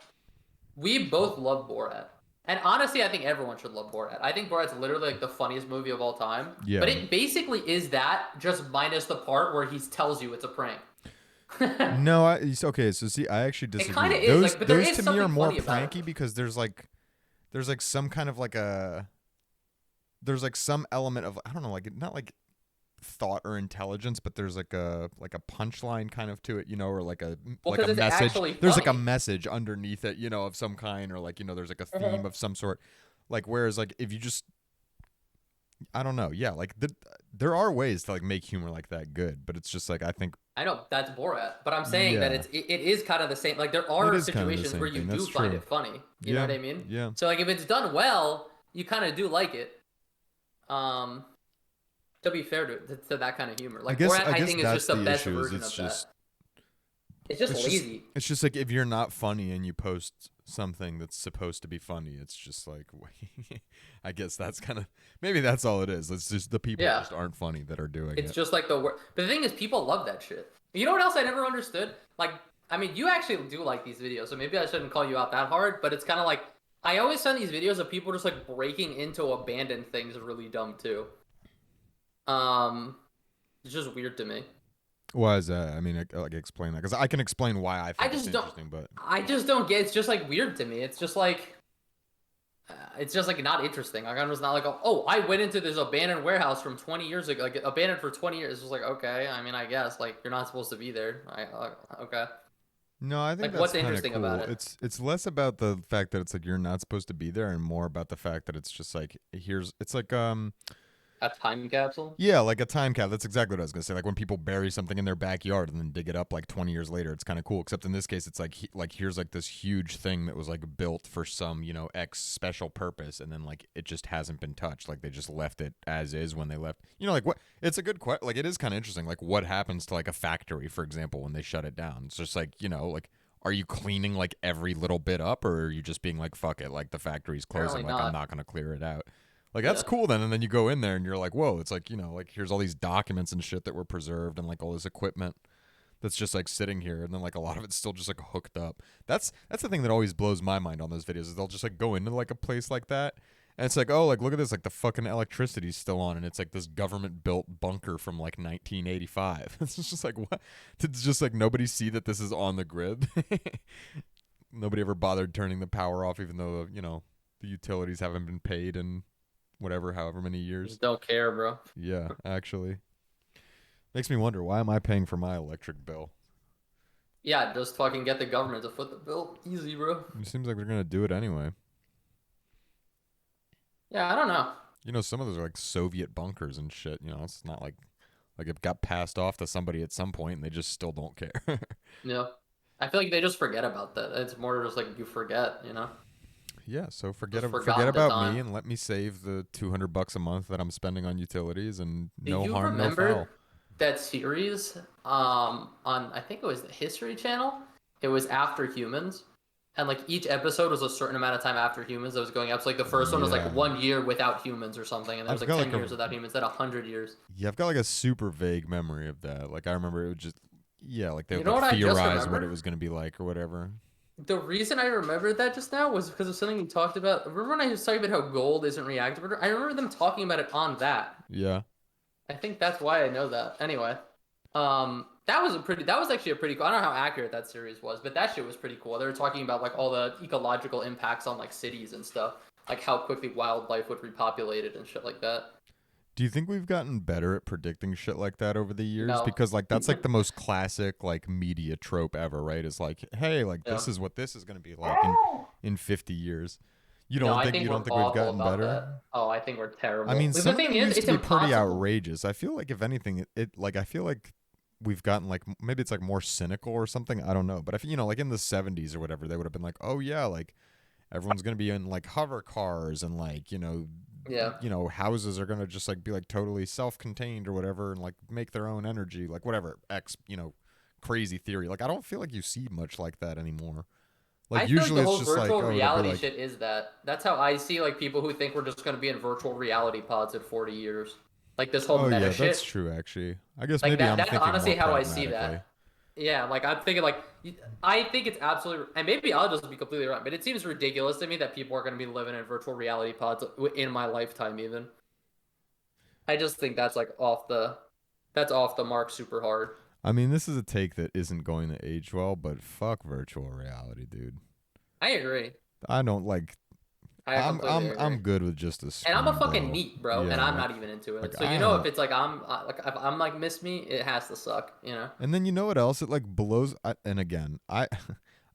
We both love Borat. And honestly, I think everyone should love Borat. I think Borat's literally like the funniest movie of all time. Yeah. But it basically is that, just minus the part where he tells you it's a prank. No, okay. So see, I actually It disagree. kind of is Those like, but there those is to me are something more funny about it. pranky because there's like some kind of like there's like some element of I don't know, like not like thought or intelligence, but there's like a punchline kind of to it, you know, or like Well, because a it's message. actually There's like a funny. message underneath it, you know, of some kind, or like, you know, there's like a theme Mhm. of some sort. Like whereas like if you just I don't know, yeah, like there are ways to like make humor like that good, but it's just like I think I know that's Borat, but I'm saying that yeah, it is kind of the same. Like there it are is kind of the situations where same you thing. do That's find true. it funny. You know Yeah, what I mean? yeah. So like if it's done well, you kind of do like it. Um, to be fair to that kind of humor, like Borat, I I guess think is that's just the the best issue is version of that. It's just it's just lazy. it's just like if you're not funny and you post something that's supposed to be funny, it's just like I guess that's kind of maybe that's all it is. It's just the people Yeah, just aren't funny that are doing it's it. just like the word. But the thing is, people love that shit. You know what else I never understood? Like, I mean, you actually do like these videos, so maybe I shouldn't call you out that hard. But it's kind of like I always send these videos of people just like breaking into abandoned things really dumb too. Um, it's just weird to me. Why is that? I mean, like explain that because I can explain why I I think it's just don't. interesting, but I just don't get. It's just like weird to me. It's just like not interesting. Like I'm just not like, oh, I went into this abandoned warehouse from 20 years ago, like abandoned for 20 years. It's just like, okay, I mean, I guess like you're not supposed to be there. Okay, no, I think like that's what's kind of interesting about cool. it? It's less about the fact that it's like you're not supposed to be there, and more about the fact that it's just like here's it's like A time capsule? yeah, like a time cap. That's exactly what I was gonna say. Like when people bury something in their backyard and then dig it up like 20 years later, it's kind of cool. Except in this case, it's like like here's like this huge thing that was like built for some X special purpose, and then like it just hasn't been touched. Like they just left it as is when they left. You know, like what? It's a good question. Like it is kind of interesting. Like what happens to like a factory, for example, when they shut it down? It's just like like. Are you cleaning like every little bit up, or are you just being like, fuck it, like the factory's closing, Apparently like I'm not. not gonna clear it out? Like that's Yeah. cool then, and then you go in there and you're like, whoa, it's like like here's all these documents and shit that were preserved and like all this equipment that's just like sitting here, and then like a lot of it's still just like hooked up. That's the thing that always blows my mind on those videos is they'll just like go into like a place like that, and it's like, oh, like look at this, like the fucking electricity's still on, and it's like this government built bunker from like 1985. It's just like what? Did just like nobody see that this is on the grid? Nobody ever bothered turning the power off, even though the utilities haven't been paid in whatever, however many years. Just don't care, bro. Yeah, actually. Makes me wonder, why am I paying for my electric bill? Yeah, just fucking get the government to foot the bill. Easy, bro. It seems like they're going to do it anyway. Yeah, I don't know. Some of those are like Soviet bunkers and shit. It's not like it got passed off to somebody at some point and they just still don't care. Yeah. I feel like they just forget about that. It's more just like you forget. Yeah, so Just forget forgot the about time. me and let me save the $200 a month that I'm spending on utilities and Do no you harm, no foul. remember that series on I think it was the History Channel? It was After Humans. And like each episode was a certain amount of time after humans that was going up. So like the first one was like Yeah. 1 year without humans or something, and there was I've like got 10 like years without humans, then 100 years. yeah, I've got like a super vague memory of that. Like I remember it was just yeah, like they You would know like what I just theorize what it remembered? was going to be like or whatever. The reason I remembered that just now was because of something you talked about. Remember when I was talking about how gold isn't reactive? I remember them talking about it on that. Yeah. I think that's why I know that. Anyway, that was actually a pretty cool. I don't know how accurate that series was, but that shit was pretty cool. They were talking about like all the ecological impacts on like cities and stuff, like how quickly wildlife would repopulate it and shit like that. Do you think we've gotten better at predicting shit like that over the years? No. Because like that's like the most classic like media trope ever, right? Is like, hey, like Yeah. this is what this is going to be like in 50 years. You No, don't I think think you we're don't think we've awful gotten about better? that. Oh, I think we're terrible. I mean, Like, some the of them thing is, used it's to be pretty impossible. outrageous. I feel like if anything, it like I feel like we've gotten like maybe it's like more cynical or something. I don't know, but if like in the 70s or whatever, they would have been like, oh yeah, like everyone's gonna be in like hover cars and like Yeah. houses are gonna just like be like totally self-contained or whatever and like make their own energy, like whatever crazy theory. Like I don't feel like you see much like that anymore. Like I feel like usually the it's whole just like, virtual oh, it'll be reality like shit is that. That's how I see like people who think we're just gonna be in virtual reality pods in 40 years. Like this whole oh meta yeah, that's shit. true actually. I guess Like maybe I'm that's thinking honestly more how I see pragmatically. that. Yeah, like I'm thinking like I think it's absolutely, and maybe I'll just be completely wrong, but it seems ridiculous to me that people are going to be living in virtual reality pods in my lifetime even. I just think that's off the mark super hard. I mean, this is a take that isn't going to age well, but fuck virtual reality, dude. I agree. I don't like. I completely I'm agree. good with just a And I'm a screen, fucking bro. neat, bro, and Yeah, I'm not even into it. like So I you know, don't. if it's like if I'm like miss me, it has to suck, you know. And then you know what else? It like blows. And again,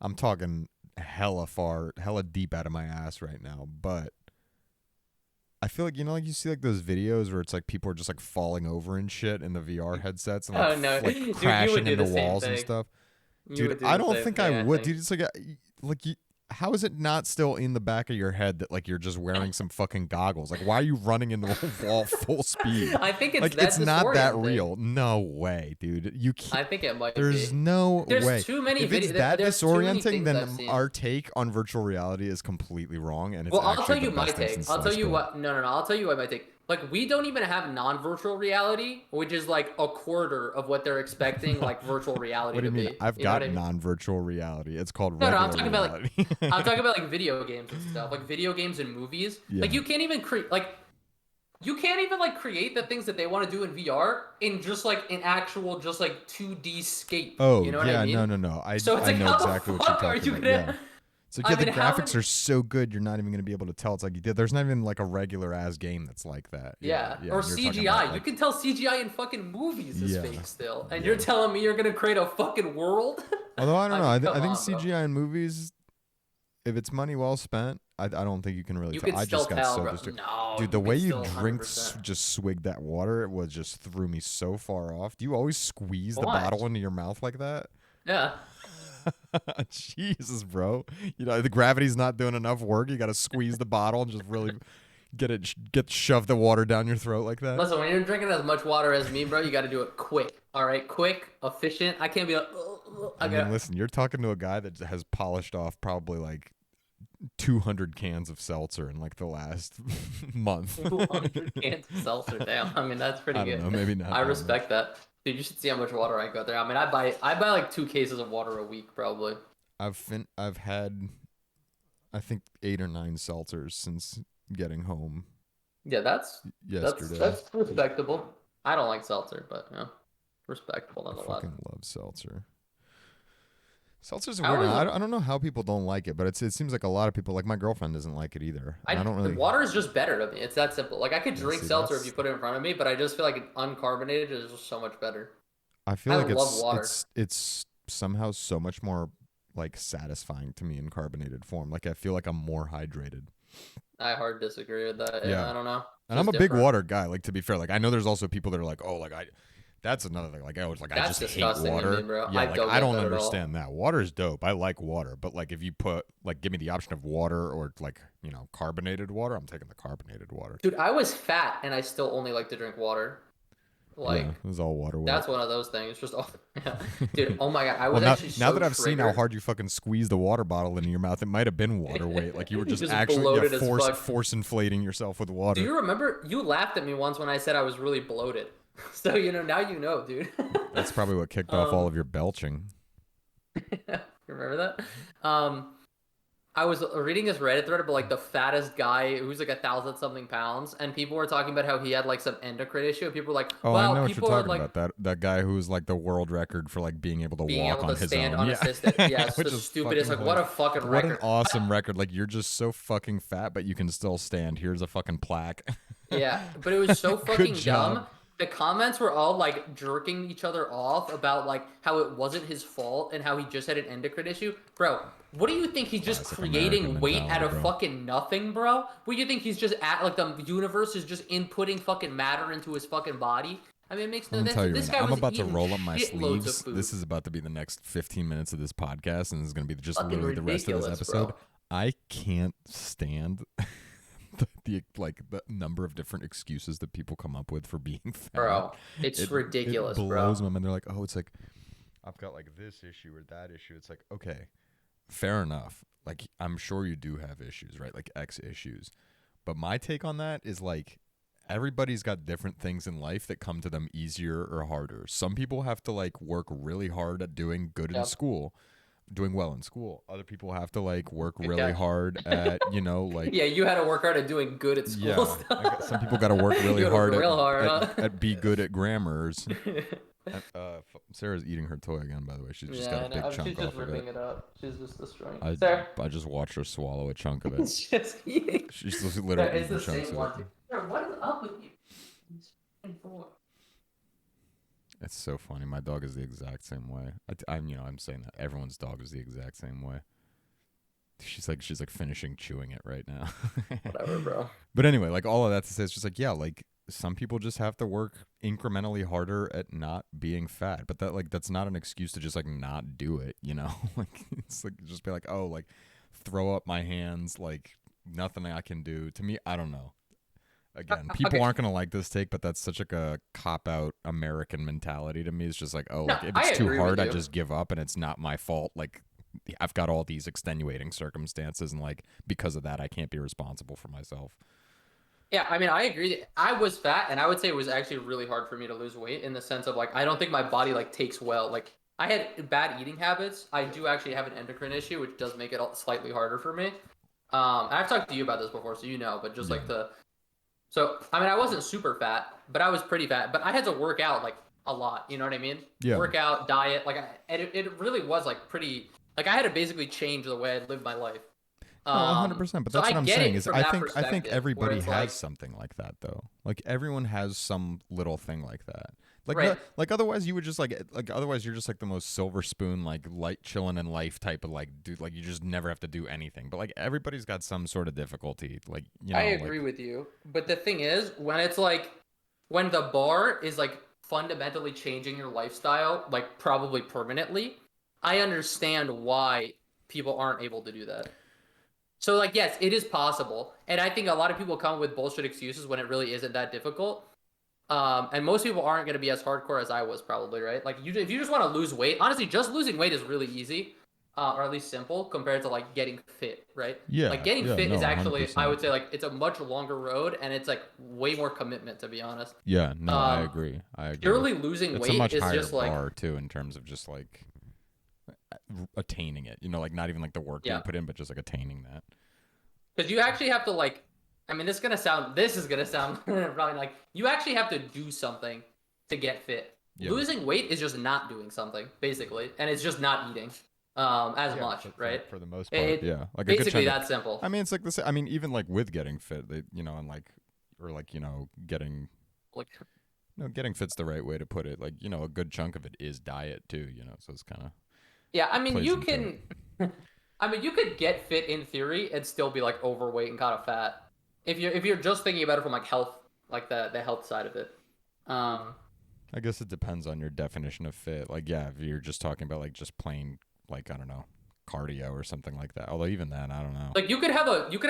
I'm talking hella far, hella deep out of my ass right now, but I feel like like you see like those videos where it's like people are just like falling over and shit in the VR headsets and like Oh no, like dude, you would crashing do into the same walls and thing. stuff. You Dude, would do I the don't same think I thing, I would, think. dude. It's like you, how is it not still in the back of your head that like you're just wearing some fucking goggles? Like, why are you running into the wall full speed? I think it's Like, that it's not that disorienting. real. No way, dude. You can't. I think it might There's be. no There's way. too many If it's video. that There's too many disorienting, things I've then seen. our take on virtual reality is completely wrong, and it's Well, I'll actually tell the you my best thing take. since I'll tell sliced you bread. what. No, no, no. I'll tell you what my take. Like, we don't even have non-virtual reality, which is like a quarter of what they're expecting, like virtual reality What do to you mean? be. I've You know what got I mean? non-virtual reality. It's called No, no. regular reality. I'm talking about like video games and stuff, like video games and movies. Like, Yeah. you can't even create like. You can't even like create the things that they want to do in VR in just like an actual just like 2D scape. Oh You know what I yeah, no, mean? no, no. So it's I like, know how the exactly what you're fuck are talking you about. Yeah. gonna? So I yeah, the mean, how graphics many? are so good, you're not even going to be able to tell. It's like there's not even like a regular ass game that's like that. Yeah, Yeah, yeah. or And you're talking about CGI. You like, can tell CGI in fucking movies is yeah, fake still, and you're yeah. telling me you're gonna create a fucking world? Although I don't I know, mean, I come think on, bro. CGI in movies, if it's money well spent, I don't think you can really You tell. can I still just got tell, so bro. distracted. No, Dude, the you way can you still drink, 100%. just swig that water, it was just threw me so far off. Do you always squeeze the Why? bottle into your mouth like that? Yeah. Jesus, bro. The gravity's not doing enough work. You got to squeeze the bottle and just really get shove the water down your throat like that. Listen, when you're drinking as much water as me, bro, you got to do it quick. All right, quick, efficient. I can't be like, I I mean, got listen, you're talking to a guy that has polished off probably like 200 cans of seltzer in like the last month. 200 cans of seltzer. Damn, I mean that's pretty I don't good. know, maybe not I that much. respect that. Dude, you should see how much water I go there. I mean, I buy like 2 cases of water a week probably. I've had I think 8 or 9 seltzers since getting home Yeah, yesterday. that's respectable. I don't like seltzer, but you know, respectable I nonetheless. fucking love seltzer. Seltzer's a I weird one. always I don't know how people don't like it, but it seems like a lot of people, like my girlfriend, doesn't like it either. And I don't really. water is just better to me. It's that simple. Like I could Yeah, drink see, seltzer if you that's. put it in front of me, but I just feel like uncarbonated is just so much better. I feel I like love it's water. it's it's somehow so much more like satisfying to me in carbonated form. Like I feel like I'm more hydrated. I hard disagree with that. Yeah, Yeah, I don't know. and It's I'm just a big different. water guy. Like to be fair, like I know there's also people that are like, oh, like I. That's another thing. Like I was like, I That's just hate disgusting to me, water. bro. Yeah, I like don't I get don't that at understand all. that. Water is dope. I like water, but like if you put like give me the option of water or like carbonated water, I'm taking the carbonated water. Dude, I was fat and I still only like to drink water. Yeah, Like it was all water weight. that's one of those things. Just oh, yeah. Dude, oh my god, I Well, was actually now so that I've seen how triggered. hard you fucking squeeze the water bottle into your mouth, it might have been water weight. Like you were just Just actually bloated as force fuck. force inflating yourself with Do water. you remember you laughed at me once when I said I was really bloated? So now you know, dude. That's probably what kicked off all um, of your belching. you remember that? I was reading this Reddit thread about like the fattest guy who's like 1,000 something pounds, and people were talking about how he had like some endocrine issue. And people were like, Oh, I "Wow, know what you're people are talking like about. That guy who was like the world record for like being able to being walk able on to his stand own. Yeah, unassisted." Yeah, it's the which is stupidest. fucking Like, what hilarious. a fucking What an record. awesome record! Like you're just so fucking fat, but you can still stand. Here's a fucking plaque. Yeah, but it was so Good fucking dumb. job. The comments were all like jerking each other off about like how it wasn't his fault and how he just had an endocrine issue. Bro, what do you think he's just Classic American creating weight out mentality, of bro. fucking nothing, bro? What do you think he's just at like the universe is just inputting fucking matter into his fucking body? I mean, it makes I'm no gonna sense. tell you right This now. guy I'm was about to eating roll up my shitloads of sleeves. food. This is about to be the next 15 minutes of this podcast, and this is gonna be just Fucking literally the rest of this ridiculous, episode. bro. I can't stand the number of different excuses that people come up with for being fat. Bro, it's It ridiculous, blows bro. my mind. They're like, oh, it's like I've got like this issue or that issue. It's like, okay, fair enough. Like I'm sure you do have issues, right? Like X issues. But my take on that is like everybody's got different things in life that come to them easier or harder. Some people have to like work really hard at doing good in Yep. school, doing well in school. Other people have to like work Good really catch. hard at, like, Yeah, you had to work hard at doing good at school yeah. stuff. Some people got to work really You had to work hard real hard, huh? at be good at grammars. Sarah's eating her toy again, by the way. She's just Yeah, got I a big know. chunk She's just off of ripping it. it up. She's just destroying I it. Sarah? I just watched her swallow a chunk of it. It's just eating. She's literally It's eating the chunks same of one, it. too. Sarah, what is up with you? It's so funny. My dog is the exact same way. I'm saying that everyone's dog is the exact same way. She's like finishing chewing it right now. Whatever, bro. But anyway, like all of that to say, it's just like, yeah, like some people just have to work incrementally harder at not being fat. But that's not an excuse to just like not do it, you know? Like it's like just be like, oh, like throw up my hands, like nothing I can do. To me, I don't know. Again, people aren't gonna like this take, but that's such like a cop out American mentality to me. It's just like, oh, No, like, if I it's too agree hard, with I you. just give up, and it's not my fault. Like I've got all these extenuating circumstances, and like because of that, I can't be responsible for myself. Yeah, I mean, I agree. I was fat, and I would say it was actually really hard for me to lose weight in the sense of like I don't think my body like takes well. Like I had bad eating habits. I do actually have an endocrine issue, which does make it slightly harder for me. And I've talked to you about this before, so you know. But just like so I mean, I wasn't super fat, but I was pretty fat. But I had to work out like a lot. You know what I mean? Yeah. Work out, diet, like it really was like pretty. Like I had to basically change the way I lived my life. 100%. But So that's I what I'm get saying it is from I that think perspective, where everybody it's has like- something like that though. Like everyone has some little thing like that. Like Right. like otherwise you would just like otherwise you're just like the most silver spoon like light chilling in life type of like dude, like you just never have to do anything. But like everybody's got some sort of difficulty. Like you know, I agree with you, but the thing is, when it's like when the bar is like fundamentally changing your lifestyle, like probably permanently, I understand why people aren't able to do that. So like yes, it is possible, and I think a lot of people come with bullshit excuses when it really isn't that difficult. And most people aren't going to be as hardcore as I was probably, right? Like if you just want to lose weight, honestly, just losing weight is really easy, or at least simple compared to like getting fit, right? Yeah. Like getting fit no, is actually, 100%. I would say like it's a much longer road and it's like way more commitment to be honest. Yeah, no, I agree. Purely losing It's weight a much is higher just like bar too in terms of just like attaining it. You know, like not even like the work Yeah. being put in, but just like attaining that. because you actually have to like. I mean, this is gonna sound probably like you actually have to do something to get fit. Yeah. Losing weight is just not doing something, basically, and it's just not eating as much, right? For the most part, yeah. Like a good Basically, chunk of- that simple. I mean, it's like this. I mean, even like with getting fit, they, you know, and like, or like, you know, getting, Like, no, getting fit's the right way to put it. Like, you know, a good chunk of it is diet too. You know, so it's kind of. yeah, I mean, plays you into can. I mean, you could get fit in theory and still be like overweight and kind of fat if you're just thinking about it from like health, like the health side of it. I guess it depends on your definition of fit. Like, yeah, if you're just talking about like just plain, like I don't know, cardio or something like that. Although even then, I don't know. Like you could have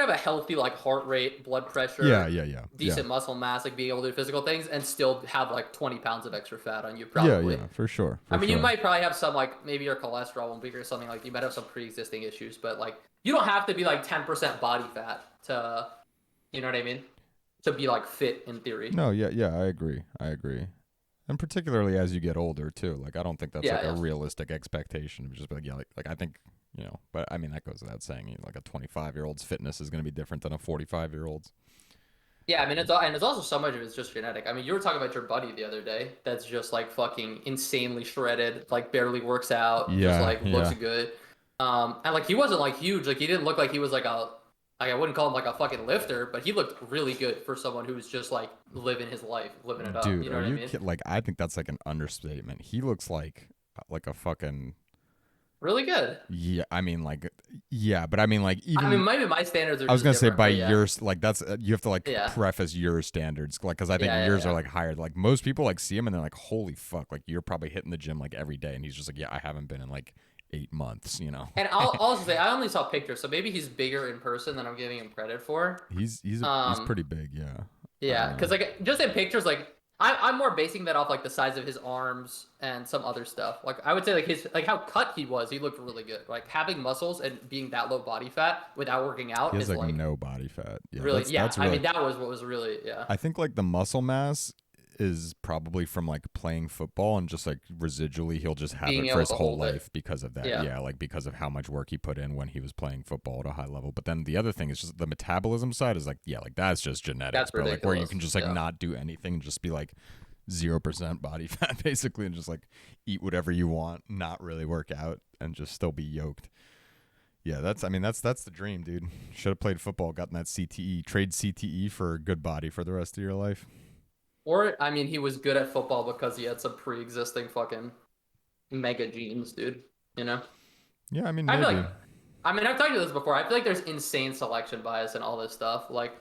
a healthy like heart rate, blood pressure, Yeah. decent muscle mass, like being able to do physical things, and still have like 20 pounds of extra fat on you. Probably. Yeah, for sure. I mean, you might probably have some like maybe your cholesterol won't be or something like you might have some pre-existing issues, but like you don't have to be like 10% body fat to, you know what I mean, to be like fit in theory. No, yeah, I agree. And particularly as you get older too. Like I don't think that's a realistic expectation. Just be like, yeah, like I think, you know, but I mean that goes without saying. You know, like a 25-year-old's fitness is going to be different than a 45-year-old's. Yeah, I mean it's also so much of it's just genetic. I mean, you were talking about your buddy the other day that's just like fucking insanely shredded, like barely works out, just like looks good. And like he wasn't like huge, like he didn't look like he was like I wouldn't call him like a fucking lifter, but he looked really good for someone who's just like living his life, living it up. Dude, You know what I mean? Like I think that's like an understatement. He looks like a fucking Really good. yeah. I mean like yeah, but I mean like even I mean, maybe my standards are. I was just gonna say different, by but yeah. yours, like that's you have to like Yeah. preface your standards, like because I think Yeah, yours yeah. are like higher. Like most people like see him and they're like, holy fuck, like you're probably hitting the gym like every day, and he's just like, yeah, I haven't been in like 8 months, you know. And I'll also say I only saw pictures, so maybe he's bigger in person than I'm giving him credit for. He's pretty big, yeah. Yeah, because like just in pictures, like I'm more basing that off like the size of his arms and some other stuff. Like I would say like his like how cut he was, he looked really good. Like having muscles and being that low body fat without working He out has is like like no body fat. Yeah, really yeah. that's I really. mean that was what was really yeah. I think like the muscle mass is probably from like playing football and just like residually he'll just have Being it for able his to whole hold it. life because of that. Yeah. Yeah, like because of how much work he put in when he was playing football at a high level. But then the other thing is just the metabolism side is like, yeah, like that's just genetics, That's bro. Like where you can ridiculous. just like Yeah. not do anything and just be like 0% body fat basically and just like eat whatever you want, not really work out and just still be yoked. Yeah, that's the dream, dude. Should have played football, gotten that CTE, trade CTE for a good body for the rest of your life. Or I mean he was good at football because he had some pre-existing fucking mega genes, dude. You know? Yeah, I mean I feel like maybe. I mean I've talked about this before. I feel like there's insane selection bias and all this stuff. Like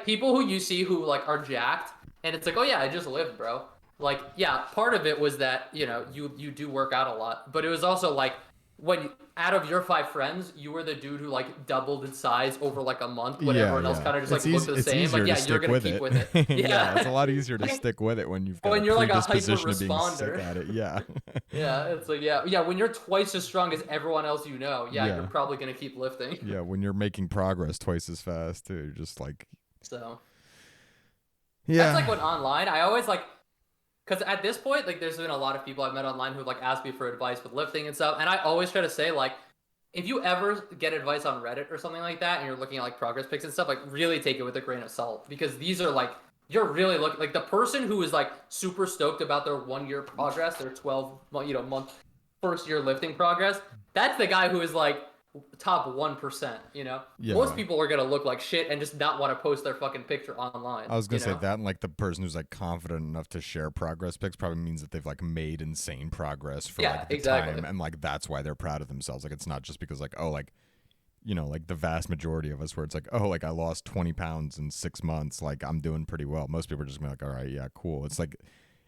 people who you see who like are jacked and it's like, oh yeah, I just lived, bro. Like, yeah, part of it was that, you do work out a lot, but it was also like when out of your five friends, you were the dude who like doubled in size over like a month when Yeah, everyone else yeah. kind of just It's like looked easy. the It's same. Like, easier to yeah, you're stick gonna with keep it. with it. Yeah, it's a Yeah. lot easier to stick with it when you've got a When you're like a hyper predisposition to being sick responder. at it. Yeah, Yeah, it's like yeah, when you're twice as strong as everyone else yeah, you're yeah, probably gonna keep lifting. yeah. When you're making progress twice as fast too, you're just like, So that's yeah, like what online I always like because at this point, like, there's been a lot of people I've met online who like ask me for advice with lifting and stuff, and I always try to say like, if you ever get advice on Reddit or something like that, and you're looking at like progress pics and stuff, like really take it with a grain of salt because these are like you're really looking like the person who is like super stoked about their 1 year progress, their 12 month first year lifting progress. That's the guy who is like top 1%. Most yeah. people are gonna look like shit and just not want to post their fucking picture I online. was gonna say that, and like the person who's like confident enough to share progress pics probably means that they've like made insane progress for Yeah, like the exactly. time, and like that's why they're proud of themselves. Like it's not just because like oh like like the vast majority of us where it's like oh like I lost 20 pounds in 6 months, like I'm doing pretty well. Most people are just gonna be like all right, yeah, cool. It's like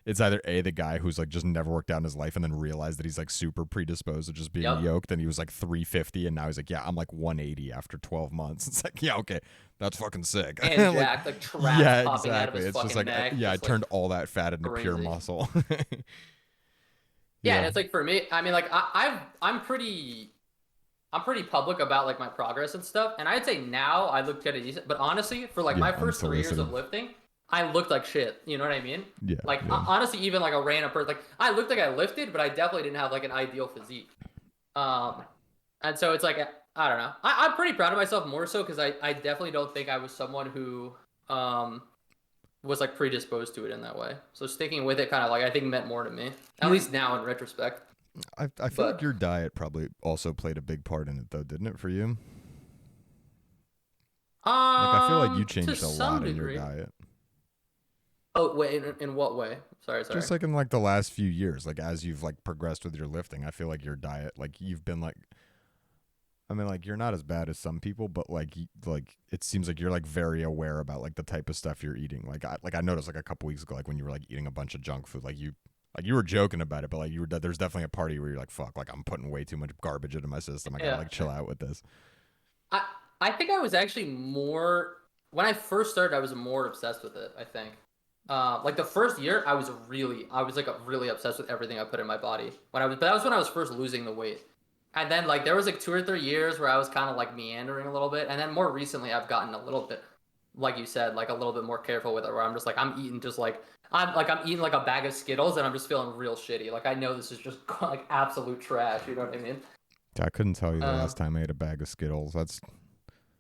it's either a the guy who's like just never worked out in his life and then realized that he's like super predisposed to just being Yep. yoked and he was like 350 and now he's like yeah I'm like 180 after 12 months. It's like yeah okay that's fucking sick. And Like Jack, like traps yeah popping out of exactly. his It's just fucking like neck, yeah I just like turned all that fat into pure crazy. muscle. Yeah, Yeah. and it's like for me, I mean, like I'm pretty public about like my progress and stuff, and I'd say now I look kind of decent. But honestly, for like Yeah, my first 3 years unsolicited. of lifting, I looked like shit. You know what I mean? Yeah, Like yeah. honestly, even like a random person, like I looked like I lifted, but I definitely didn't have like an ideal physique. Um, and so it's like I don't know. I'm pretty proud of myself more so because I definitely don't think I was someone who um was like predisposed to it in that way. So sticking with it kind of like I think meant more to me, at Your least now in retrospect. I feel like But your diet probably also played a big part in it though, didn't it for you? Like I feel like you to changed a some lot in your degree. diet. Oh wait, in what way? Sorry. Just like in like the last few years, like as you've like progressed with your lifting, I feel like your diet, like you've been like I mean, like you're not as bad as some people, but like like it seems like you're like very aware about like the type of stuff you're eating. Like I noticed like a couple weeks ago, like when you were like eating a bunch of junk food, like you were joking about it, but like you were there's definitely a party where you're like fuck, like I'm putting way too much garbage into my system. I gotta Yeah. like chill out with this. I I think I was actually more when I first started. I was more obsessed with it. I think. Like the first year, I was like really obsessed with everything I put in my body. But that was when I was first losing the weight. And then like there was like 2 or 3 years where I was kind of like meandering a little bit, and then more recently I've gotten a little bit, like you said, like a little bit more careful with it, where I'm just like I'm eating just like I'm eating like a bag of Skittles, and I'm just feeling real shitty. Like I know this is just like absolute trash. You know what I mean? I couldn't tell you the Uh, last time I ate a bag of Skittles. That's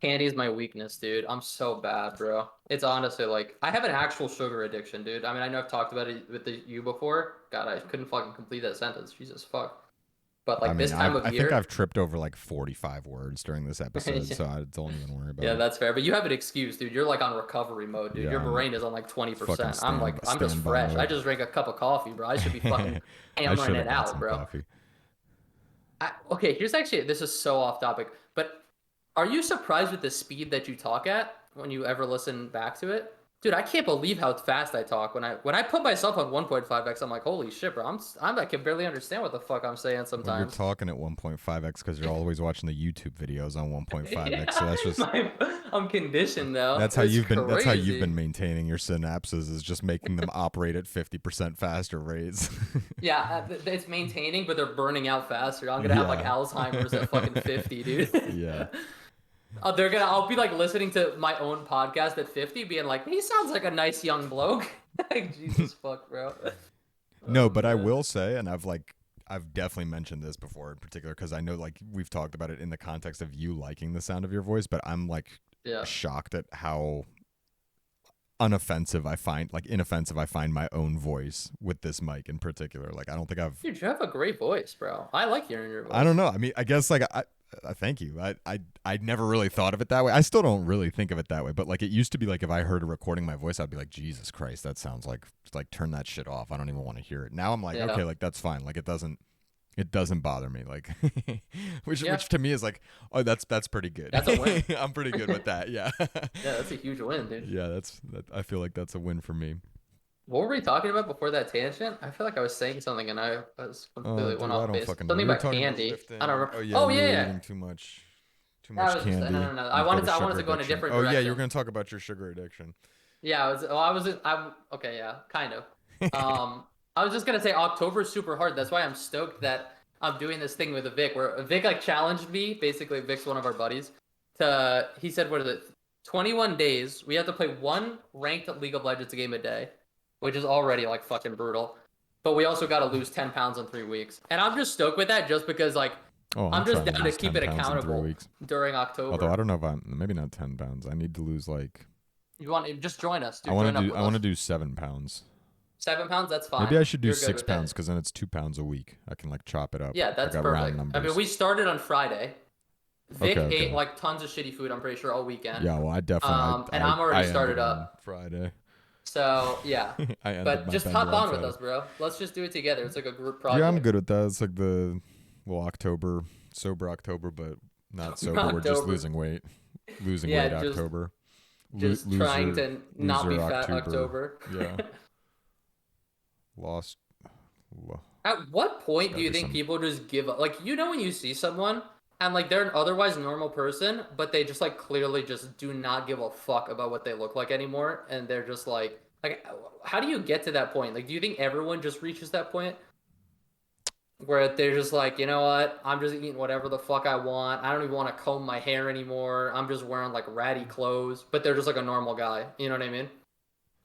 Candy is my weakness, dude. I'm so bad, bro. It's honestly like I have an actual sugar addiction, dude. I mean, I know I've talked about it with you before. God, I couldn't fucking complete that sentence. Jesus fuck. But I like mean, this time of I think year, I've tripped over like 45 words during this episode, so I don't even worry about yeah, it. that's fair. But you have an excuse, dude. You're like on recovery mode, dude. Yeah, Your I'm brain is on like fucking 20%. I'm just standby fresh. I mode. just drank a cup of coffee, bro. I should be fucking I hammering should have it got out, some bro. coffee. Okay, here's actually this is so off topic, but are you surprised with the speed that you talk at when you ever listen back to it? Dude, I can't believe how fast I talk. When I put myself on 1.5x, I'm like, holy shit, bro. I can barely understand what the fuck I'm saying Well, you're sometimes. talking at 1.5x because you're always watching the YouTube videos on 1.5x. So Yeah, that's just I'm conditioned though. that's how It's you've been crazy. maintaining your synapses is just making them operate at 50% faster rates. Yeah, it's maintaining, but they're burning out faster. I'm gonna have like Yeah. Alzheimer's at fucking 50, dude. Yeah. I'll be like listening to my own podcast at 50, being like, he sounds like a nice young bloke. Like, Jesus fuck, bro. No, Oh but I man. will say, and I've definitely mentioned this before in particular because I know like we've talked about it in the context of you liking the sound of your voice, but I'm like Yeah. shocked at how inoffensive I find my own voice with this mic in particular. Like I don't think Dude, you have a great voice, bro. I like hearing your I don't voice. know. I mean, I guess like I thank you. I never really thought of it that way. I still don't really think of it that way, but like it used to be like if I heard a recording my voice, I'd be like, Jesus Christ, that sounds like turn that shit off. I don't even want to hear it. Now I'm like, Yeah. okay, like that's fine. Like it doesn't bother me. Like which Yeah. which to me is like, oh, that's pretty good. That's a win. I'm pretty good with that. Yeah. Yeah, that's a huge win, dude. Yeah, I feel like that's a win for me. What were we talking about before that tangent? I feel like I was saying something and I was Oh, completely went dude, I off don't base. fucking know. Something We were about talking about candy. I don't lifting. remember. Oh yeah, Oh and you yeah, were yeah. eating too That much was just candy. no. You've got a I wanted sugar to go in a addiction. different Oh yeah, you were direction. gonna talk about your sugar addiction. Yeah, I okay, yeah, kind of. I was just gonna say October's super hard. That's why I'm stoked that I'm doing this thing with Vic, where Vic like challenged me. Basically, Vic's one of our buddies. He said, what is it? 21 days. We have to play one ranked League of Legends game a day, which is already like fucking brutal. But we also got to lose 10 pounds in 3 weeks, and I'm just stoked with that, just because like Oh, I'm I'm just trying to down to lose keep 10 it pounds in three accountable weeks. during Although I October. don't know if I'm maybe not 10 pounds. I need to lose like You want just join us, I dude. want Join to up do with I want to us. do 7 pounds. 7 pounds, that's Maybe fine. I should do You're good six with pounds it. because then it's 2 pounds a week. I can like chop it up. Yeah, I that's got round perfect. I mean, numbers. we started on Friday. Okay, Vic ate okay. like tons of shitty food, I'm pretty sure, all weekend. Yeah, well, I definitely And I I'm already I ended started on up. Friday. So yeah. I ended But my just bender hop on on with Friday. us, bro. Let's just do it together. It's like a group Yeah, I'm project. good with that. It's like the October, sober October, but not sober. We're just October. losing weight. Losing weight Yeah, October. just trying Loser to not be loser fat October. October. Yeah. Lost lo- At what There's point got do to you be think some. people just give up? Like, when you see someone and like they're an otherwise normal person, but they just like clearly just do not give a fuck about what they look like anymore, and they're just like, how do you get to that point? Like, do you think everyone just reaches that point where they're just like, you know what? I'm just eating whatever the fuck I want. I don't even want to comb my hair anymore. I'm just wearing like ratty clothes, but they're just like a normal guy. You know what I mean?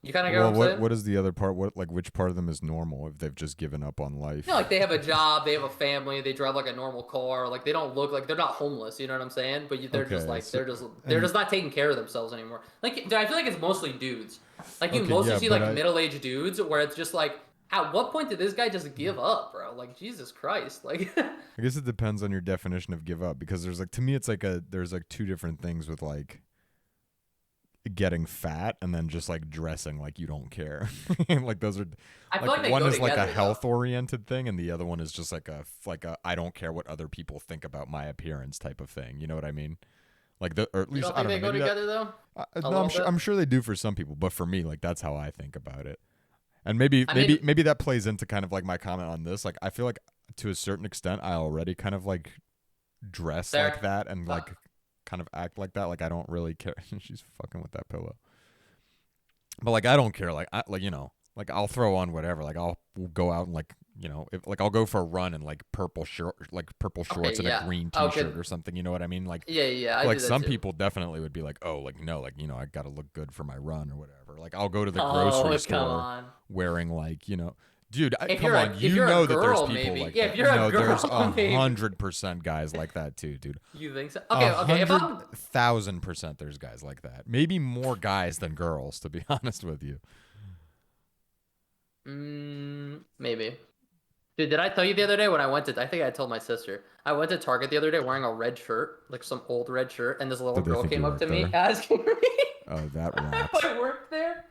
You kind of get what Well, I'm what saying? what is the other part? What like which part of them is normal if they've just given up on You know, life? like they have a job, they have a family, they drive like a normal car, like they don't look like they're not homeless. You know what I'm saying? But they're just Okay, like so they're and just not taking care of themselves anymore. Like, dude, I feel like it's mostly dudes. Like you okay, mostly yeah, see but like I middle-aged dudes where it's just like, at what point did this guy just give up, bro? Like Jesus Christ, like. I guess it depends on your definition of give up because there's like to me it's like there's like two different things with like getting fat and then just like dressing like you don't care. Like those are I feel like like they one go is like a together though. health oriented thing and the other one is just like a I don't care what other people think about my appearance type of thing. You know what I mean? Like the or at You least don't I think don't they know, go maybe that together though? A no, little bit. I'm sure they do for some people, but for me like that's how I think about it. And maybe I maybe mean, maybe that plays into kind of like my comment on this. Like I feel like to a certain extent I already kind of like dress like there. that and Uh, like kind of act like that. Like I don't really care. She's fucking with that pillow. But like I don't care. Like I like like I'll throw on whatever. Like I'll go out and like if, like I'll go for a run in like purple okay, shorts and a yeah. green Okay. t-shirt or something. You know what I mean? Like Yeah, yeah, I like do that some too. people definitely would be like, oh, like no, like I got to look good for my run or whatever. Like I'll go to the grocery Oh, come store on. wearing like dude, If come you're on, a if you're a that there's girl, people maybe. like Yeah, if that. you're a No, there's girl, maybe. 100% guys like that too, dude. You think so? A Okay, okay. If hundred I'm thousand percent, there's guys like that. Maybe more guys than girls, to be honest with you. maybe. Dude, did I tell you the other day when I went to I think I told my sister. I went to Target the other day wearing a red shirt, like some old red shirt, and this little Did they girl think you came up to worked me there? asking me Oh, that if rocks. I worked there.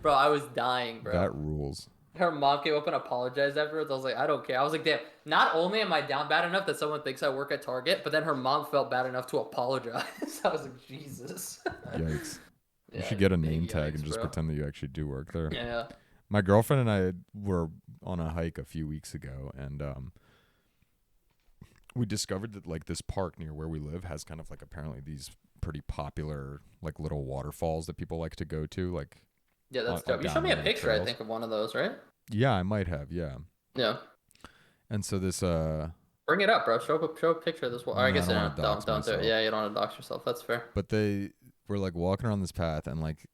Bro, I was dying, bro. That rules. Her mom came up and apologized afterwards. I was like, I don't care. I was like, damn, not only am I down bad enough that someone thinks I work at Target, but then her mom felt bad enough to apologize. I was like, Jesus. Yikes. You Yeah, should get a big name tag and yikes, just bro. pretend that you actually do work there. Yeah. My girlfriend and I were on a hike a few weeks ago, and we discovered that like this park near where we live has kind of like apparently these pretty popular like little waterfalls that people like to go to, like Yeah, that's on dope. You down showed me there a on the picture, I trails. think, of one of those, right? Yeah, I might have. Yeah, Yeah. and so this Bring it up, bro. Show a picture of this. Or I I guess don't want to dox don't do it. myself, Yeah, you don't want to dox yourself. That's fair. but they were like walking around this path, and like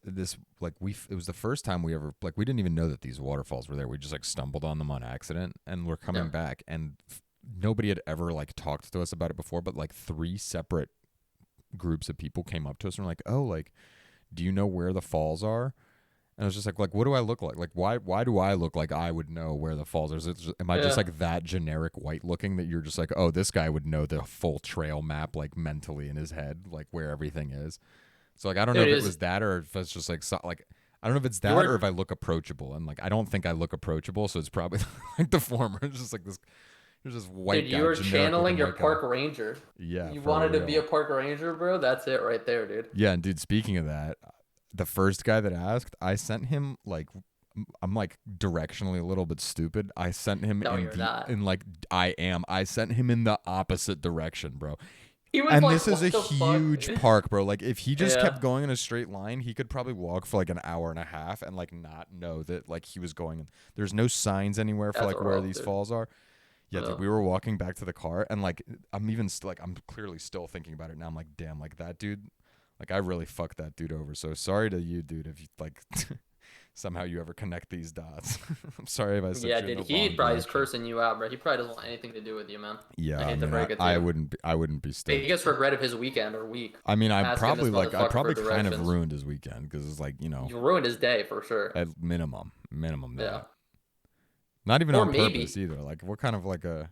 this like it was the first time we ever like we didn't even know that these waterfalls were there. We just like stumbled on them on accident, and we're coming Yeah. back, and nobody had ever like talked to us about it before, but like three separate groups of people came up to us and were like, oh, like, do you know where the falls are? And I was just like, what do I look like? Like, why do I look like I would know where the falls are? Am I just Yeah. like that generic white looking that you're just like, oh, this guy would know the full trail map, like mentally in his head, like where everything is. So like, I don't know Dude, if it it is. was that or if it's just like, like, I don't know if it's You that or if were, I look approachable. And like, I don't think I look approachable. So it's probably like the former. It's just like this, there's this white dude, guy, you were generic channeling looking your white guy. park ranger. Yeah, You for wanted to be a real. park ranger, bro. That's it right there, dude. Yeah, and dude, speaking of that, the first guy that asked, I sent him like I'm like directionally a little bit stupid. I sent him No, in you're not. I sent him in the opposite direction, bro. He was And like, this is a "What the huge fuck?" park, bro. Like if he just Yeah, kept going in a straight line, he could probably walk for like an hour and a half and like not know that like he was going. There's no signs anywhere for that's like where rough, these dude. falls are. Yeah, Yeah. dude, we were walking back to the car and like I'm even like I'm clearly still thinking about it now. I'm like, damn, like that dude, like I really fucked that dude over. So sorry to you, dude, if you like somehow you ever connect these dots. I'm sorry if I set Yeah, you in dude. the He wrong probably is direction. cursing you out, bro. He probably doesn't want anything to do with you, man. Yeah, I I hate to mean, break it to I you. wouldn't be stoked. Biggest regret of his weekend or week. I mean, Asking this I motherfucker for probably kind of directions. ruined his weekend because it's like, you know, You ruined his day for sure. at minimum Yeah. that. Not even Or on purpose maybe, either. Like, what kind of like a,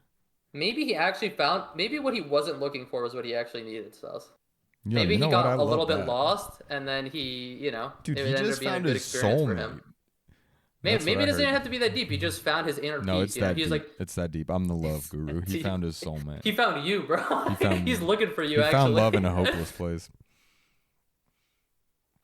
maybe he actually found. Maybe what he wasn't looking for was what he actually needed, Stas. you Maybe he know what? I got a little love bit that, lost, and then he, dude. it He ended up just being a found good his experience for him. soulmate. That's what Maybe I it doesn't heard. have to be that deep. He just found his inner No, peace. it's that He's deep. like, It's that deep. I'm the love it's guru. He deep. found his soulmate. He found you, bro. He found He's me. looking for you, He actually. found love in a hopeless place.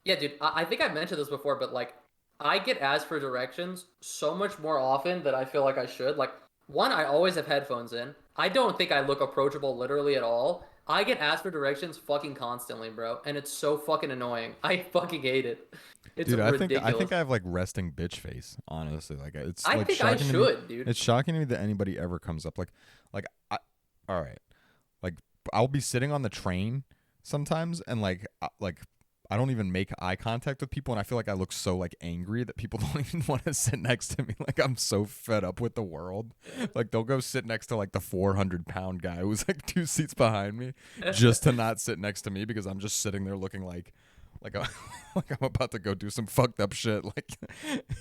Yeah, dude. I think I've mentioned this before, but like, I get asked for directions so much more often than I feel like I should. Like, one, I always have headphones in. I don't think I look approachable literally at all. I get asked for directions fucking constantly, bro, and it's so fucking annoying. I fucking hate it. It's Dude, I ridiculous. think I have like resting bitch face. Honestly, like it's I like think I shocking to me. should, dude. It's shocking to me that anybody ever comes up like all right, like I'll be sitting on the train sometimes and like I don't even make eye contact with people and I feel like I look so like angry that people don't even want to sit next to me. Like I'm so fed up with the world. Like they'll go sit next to like the 400-pound guy who's like 2 seats behind me just to not sit next to me because I'm just sitting there looking like I'm, like I'm about to go do some fucked up shit. Like,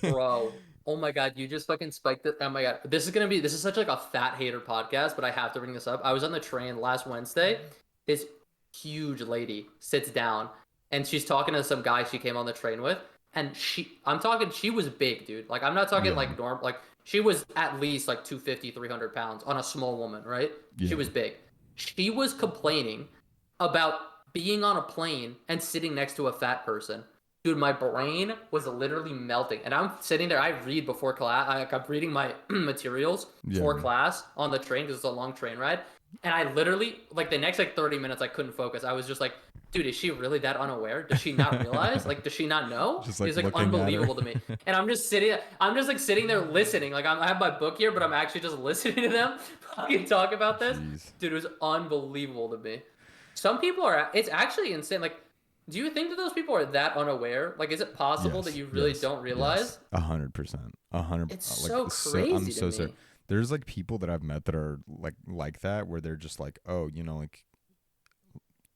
Bro, oh my god, you just fucking spiked it. Oh my god, this is such like a fat hater podcast, but I have to bring this up. I was on the train last Wednesday. This huge lady sits down and she's talking to some guy she came on the train with, and she was big, dude. Like I'm not talking Yeah. like like she was at least like 250, 300 pounds on a small woman, right? Yeah. She was big. She was complaining about being on a plane and sitting next to a fat person. Dude, my brain was literally melting. And I'm sitting there, I read before class. I'm reading my materials for class on the train because it's a long train ride. And I literally, like the next like 30 minutes, I couldn't focus. I was just like, dude, is she really that unaware? Does she not realize? Like, does she not know? Just like It's like looking at her. unbelievable to me. And I'm just sitting there listening. Like I have my book here, but I'm actually just listening to them fucking talk about this. Jeez. Dude, it was unbelievable to me. Some people are, it's actually insane. Like, do you think that those people are that unaware? Like, is it possible that you really don't realize? 100%. 100. It's so crazy I'm to so me. sorry. There's like people that I've met that are like that where they're just like, oh, you know, like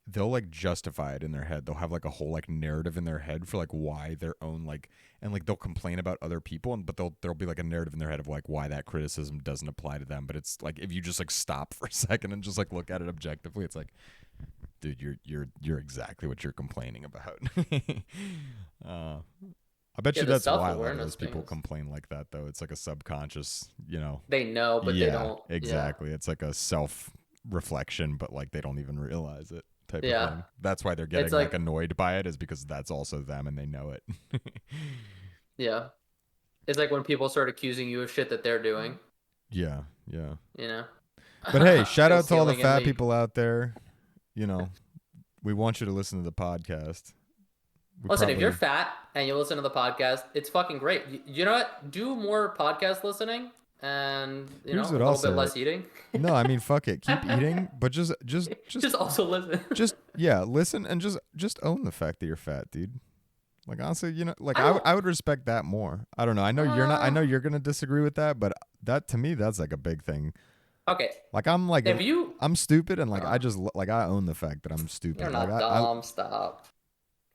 they'll like justify it in their head. They'll have like a whole like narrative in their head for like why their own like, and like they'll complain about other people, but there'll be like a narrative in their head of like why that criticism doesn't apply to them. But it's like if you just like stop for a second and just like look at it objectively, it's like, dude, you're exactly what you're complaining about. I bet Yeah, you the that's why a lot of self-awareness those people thing is- complain like that, though. It's like a subconscious, you know. They know, but they don't. Exactly. It's like a self reflection, but like they don't even realize it. type of Yeah. thing. That's why they're getting It's like, annoyed by it, is because that's also them and they know it. yeah. It's like when people start accusing you of shit that they're doing, Yeah, yeah. you know? But hey, shout out to all the Concealing and fat people out there. You know, we want you to listen to the podcast. Listen, if you're fat and you listen to the podcast, it's fucking great. You know what? Do more podcast listening and, a little bit less eating. No, I mean, fuck it. Keep eating, but just also listen. listen and just own the fact that you're fat, dude. Like, honestly, I would respect that more. I don't know. I know you're not. I know you're gonna disagree with that, but that to me, that's like a big thing. Okay. Like I'm stupid, and like I own the fact that I'm stupid. You're not dumb. Stop.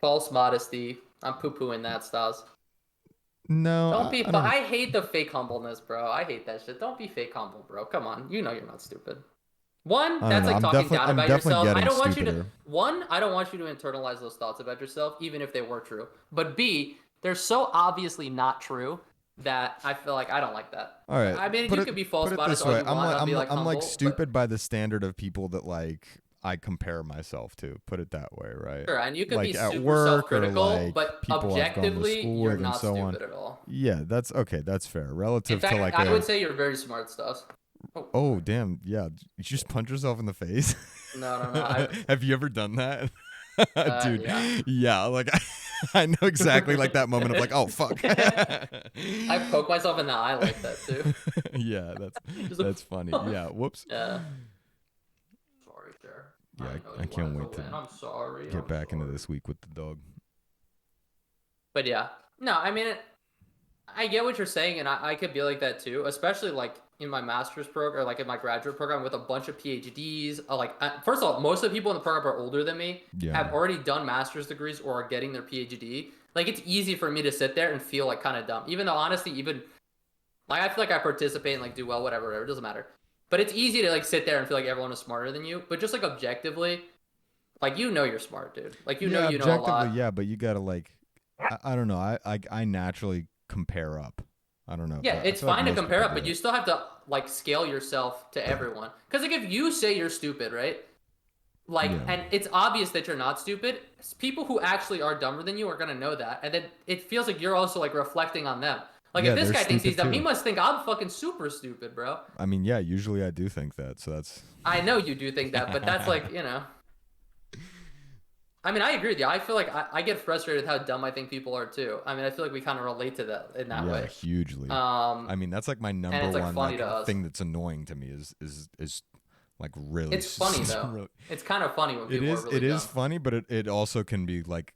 False modesty. I'm poo-pooing that, Stas. No. Don't be. I hate the fake humbleness, bro. I hate that shit. Don't be fake humble, bro. Come on. You know you're not stupid. That's like talking down about yourself. I don't want you to. I don't want you to internalize those thoughts about yourself, even if they were true. But B, they're so obviously not true that I feel like I don't like that. All right. I mean, you could be false modest all you want. I'm like stupid by the standard of people that like I compare myself to. Put it that way, right? Sure, and you could like be super self-critical, but objectively, you're not stupid at all. Yeah, that's okay. That's fair. Relative in fact, to like I would say you're very smart, Stas. Oh, damn. Yeah. You just punch yourself in the face? No. Have you ever done that? Dude. Yeah. Like, I know exactly like that moment of like, oh, fuck. I poke myself in the eye like that, too. Yeah, that's funny. Yeah. Whoops. Yeah. Sorry, sir. Yeah, I can't wait to get back into this week with the dog. But yeah. No, I mean, I get what you're saying, and I could be like that, too. Especially, like, in my master's program, or like in my graduate program with a bunch of PhDs. First of all, most of the people in the program are older than me, have already done master's degrees or are getting their PhD. Like, it's easy for me to sit there and feel like kind of dumb, even though honestly, like I feel like I participate and like do well, whatever, it doesn't matter. But it's easy to like sit there and feel like everyone is smarter than you. But just like objectively, like you're smart, dude. Like you know a lot. Yeah, but you gotta like, I don't know. I naturally compare up. I don't know. Yeah, it's fine to compare up, but you still have to like scale yourself to everyone. Because like if you say you're stupid, right? Like, and it's obvious that you're not stupid. People who actually are dumber than you are gonna know that, and then it feels like you're also like reflecting on them. Like if this guy thinks he's dumb, he must think I'm fucking super stupid, bro. I mean, yeah, usually I do think that, so that's. I know you do think that, but that's like I mean, I agree with you. I feel like I get frustrated with how dumb I think people are too. I mean, I feel like we kind of relate to that in that way. Yeah, hugely. I mean, that's like my number one thing that's annoying to me is like really. It's funny though. Really, it's kind of funny when people are really dumb. It is funny, but it also can be like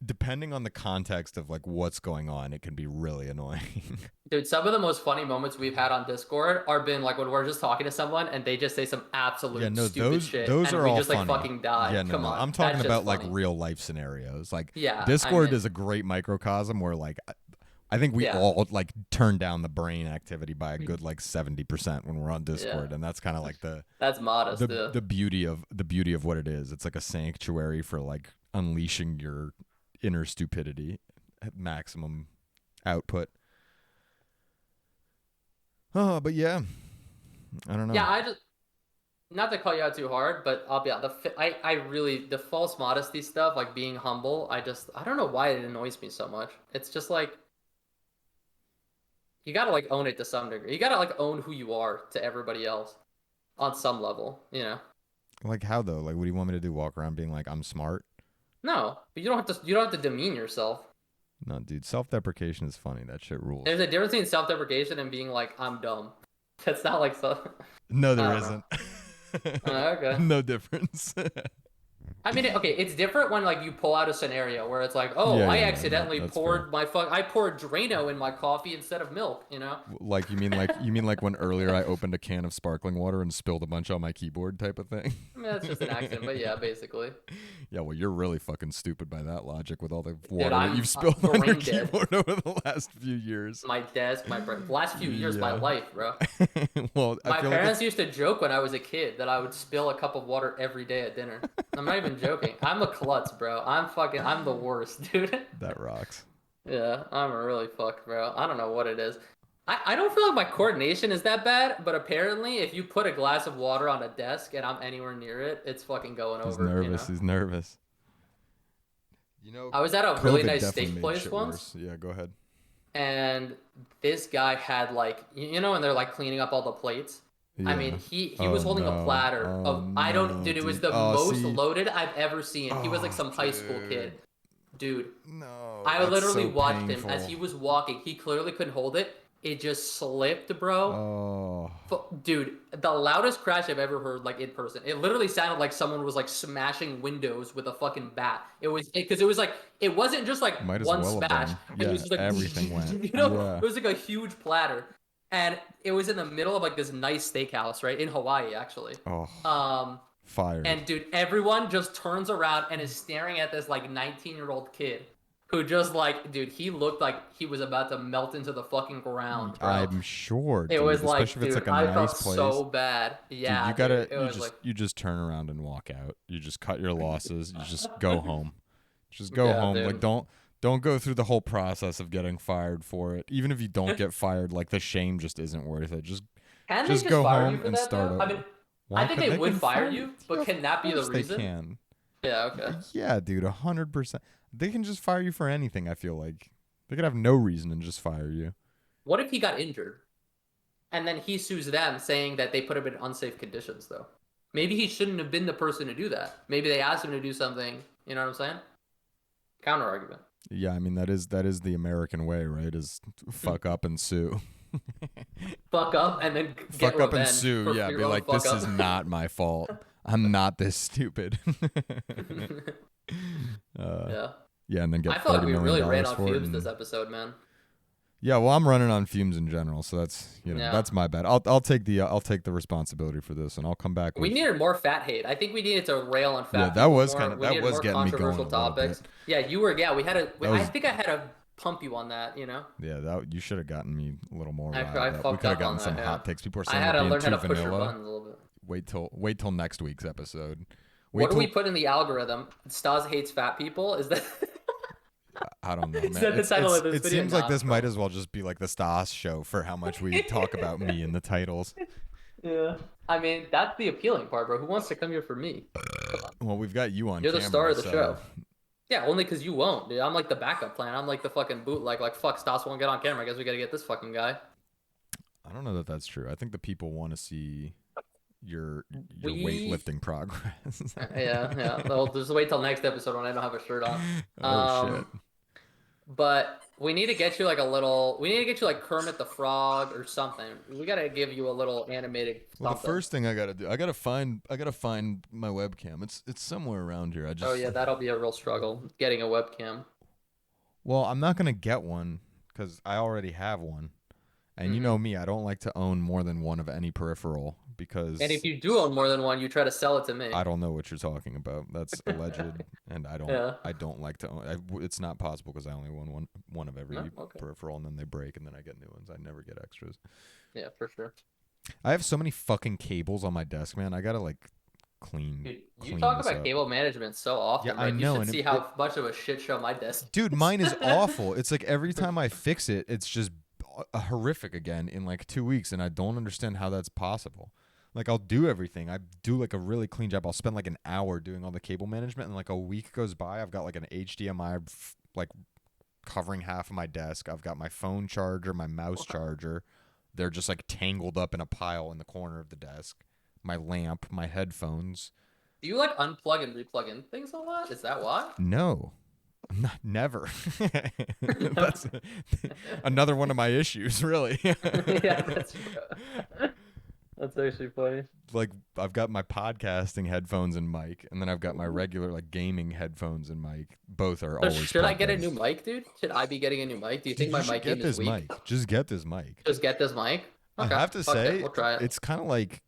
depending on the context of like what's going on, it can be really annoying. Dude, some of the most funny moments we've had on Discord are been like when we're just talking to someone and they just say some absolute stupid shit. Those and are we all just funny. like fucking die. Yeah, Come on. I'm talking about like real life scenarios. Like yeah, Discord is a great microcosm where like I think we all like turn down the brain activity by a good like 70% when we're on Discord, and that's kind of like that's modest. The beauty of what it is. It's like a sanctuary for like unleashing your inner stupidity at maximum output. Oh, but yeah, I don't know. Yeah, I just not to call you out too hard, but I'll be honest. I really the false modesty stuff, like being humble. I don't know why it annoys me so much. It's just like you gotta like own it to some degree. You gotta like own who you are to everybody else on some level, Like how though? Like what do you want me to do? Walk around being like I'm smart? No, but you don't have to demean yourself. No, dude, self-deprecation is funny. That shit rules. There's a difference between self-deprecation and being like, I'm dumb. That's not like so. No, there isn't. Okay. No difference. I mean, okay, it's different when like you pull out a scenario where it's like, oh, I accidentally poured I poured Drano in my coffee instead of milk, Like you mean like when earlier I opened a can of sparkling water and spilled a bunch on my keyboard type of thing. I mean, that's just an accident, but yeah, basically. Yeah, well, you're really fucking stupid by that logic with all the water that you've spilled on your keyboard over the last few years. My desk, my brain, last few years, my life, bro. Well, my parents used to joke when I was a kid that I would spill a cup of water every day at dinner. I'm not even joking. I'm a klutz, bro. I'm the worst, dude. That rocks. Yeah, I'm really fucked, bro. I don't know what it is. I don't feel like my coordination is that bad, but apparently if you put a glass of water on a desk and I'm anywhere near it, it's fucking going He's over, you nervous. know? He's nervous. You know, I was at a really COVID nice definitely steak made place shit once, worse. Yeah, go ahead. and this guy had like, you know, when they're like cleaning up all the plates. I mean, Yeah. he was Oh holding a no. platter Oh of I don't, no, dude, it was dude. the Oh, most see. loaded I've ever seen. He was like Oh, some high school kid. dude. Dude, No, I that's literally so watched him as painful. he was walking. He clearly couldn't hold it. It just slipped, bro. Oh. Dude, the loudest crash I've ever heard, like in person. It literally sounded like someone was like smashing windows with a fucking bat. It was because it was like it wasn't just like Might as one well have smash, been. and it Yeah, was just like everything went. you know, Yeah. it was like a huge platter, and it was in the middle of like this nice steakhouse, right in Hawaii, actually. Oh, Um, fired. and dude, everyone just turns around and is staring at this like 19-year-old kid who just like, dude, he looked like he was about to melt into the fucking ground, bro. I'm sure, It dude. was like, Especially if it's dude, like a I nice felt place. so bad. Dude, Yeah, you dude. gotta It was like, you just turn around and walk out. You just cut your losses. You just go home. Just go yeah, home. Like dude. don't go through the whole process of getting fired for it. Even if you don't get fired, like the shame just isn't worth it. Can they Just just go fire you home for and that start though? I mean, over. I Why think could they they would can fire fire you, Yeah, but of can that be the course they reason? can. Yeah, okay. Yeah, dude, 100%. They can just fire you for anything, I feel like. They could have no reason and just fire you. What if he got injured and then he sues them saying that they put him in unsafe conditions though? Maybe he shouldn't have been the person to do that. Maybe they asked him to do something. You know what I'm saying? Counter argument. Yeah, I mean that is the American way, right? Is fuck up and sue. Fuck up and then get Fuck up and revenge sue. for Yeah, your be own like, fuck this up. is not my fault. I'm not this stupid. Yeah. Yeah, and then I get feel like $30 we million really ran on for it. fumes this And, episode, man. yeah, well, I'm running on fumes in general, so that's Yeah. that's my bad. I'll take the responsibility for this, and I'll come back We with. needed more fat hate. I think we needed to rail on Yeah, fat that people was more. We that needed was more getting me going controversial a little topics. bit. Yeah, you were. Yeah, we had a. That I was think I had to pump you on that. You know. Yeah, that you should have gotten me a little more I riled up. We fucked could have up gotten on some that. Yeah. hot takes. People are I saying had we're to being learn how too to push your vanilla. buttons a little bit. Wait till next week's episode. What do till we put in the algorithm? Stas hates fat people. Is that? I don't know, Is man. that the title of this It video? seems like Nah, this bro. might as well just be like the Stas show for how much we talk about me in the titles. Yeah. I mean, that's the appealing part, bro. Who wants to come here for me? Come on. Well, we've got you on You're the camera, star of the so show. Yeah, only because you won't, dude. I'm like the backup plan. I'm like the fucking bootleg. Like, fuck, Stas won't get on camera. I guess we gotta get this fucking guy. I don't know that that's true. I think the people want to see your We- weightlifting progress. Yeah. Well, just wait till next episode when I don't have a shirt on. Oh shit. But we need to get you like a little. We need to get you like Kermit the Frog or something. We gotta give you a little animated. Well, the something. first thing I gotta do, I gotta find my webcam. It's somewhere around here. I just. Oh yeah, that'll be a real struggle getting a webcam. Well, I'm not gonna get one because I already have one, and you know me, I don't like to own more than one of any peripheral because. And if you do own more than one, you try to sell it to me. I don't know what you're talking about. That's alleged, and I don't. Yeah. I don't like to own. It's not possible because I only own one of every No? Okay. peripheral, and then they break, and then I get new ones. I never get extras. Yeah, for sure. I have so many fucking cables on my desk, man. I gotta like clean. Dude, you clean talk this about up. cable management so often. Yeah, bro. I You know, should and see how much of a shit show my desk. Dude, mine is awful. It's like every time I fix it, it's just horrific again in like 2 weeks, and I don't understand how that's possible. Like I'll do everything. I do like a really clean job. I'll spend like an hour doing all the cable management, and like a week goes by. I've got like an HDMI like covering half of my desk. I've got my phone charger, my mouse charger. They're just like tangled up in a pile in the corner of the desk. My lamp, my headphones. Do you like unplug and replug in things a lot? Is that why? No. Never. That's another one of my issues, really. Yeah, that's true. That's actually funny. Like I've got my podcasting headphones and mic, and then I've got my regular like gaming headphones and mic. Both are So always. should I plugged get a in. new mic, dude? Should I be getting a new mic? Do you think Dude, my you should mic get game is this weak? mic? Just get this mic. Just get this mic? Okay. I have to Fuck say, it. We'll try it. it's kind of like.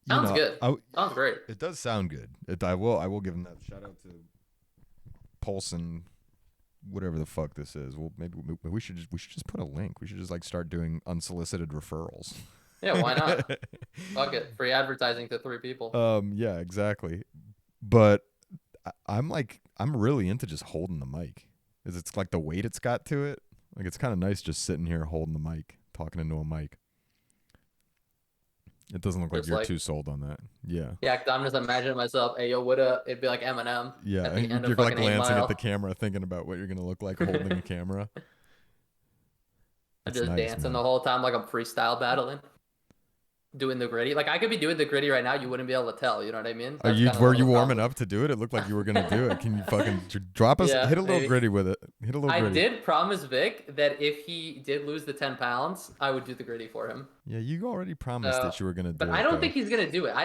Sounds good. Sounds great. It does sound good. I will give them that. Shout out to Polson, whatever the fuck this is. Well, maybe we should just put a link. We should just like start doing unsolicited referrals. Yeah, why not? Fuck it. Free advertising to 3 people. Yeah, exactly. But I'm really into just holding the mic. It's like the weight it's got to it. Like it's kind of nice just sitting here holding the mic, talking into a mic. It doesn't look like Just you're like, too sold on that. Yeah. yeah, because I'm just imagining myself, hey, yo, what up? It'd be like Eminem Yeah, at the end you're of like fucking 8 glancing at the Mile. camera, thinking about what you're gonna look like holding a camera. I It's just nice, dancing man. the whole time like I'm freestyle battling, doing the gritty. Like I could be doing the gritty right now, you wouldn't be able to tell. You know what I mean? That's kind of Were one of you the warming problems. up to do it? It looked like you were gonna do it. Can you fucking drop us? Yeah, Hit a little maybe. gritty with it. Hit a little I gritty. did promise Vic that if he did lose the 10 pounds, I would do the gritty for him. Yeah, you already promised that you were gonna But do I it don't though. think he's gonna do it.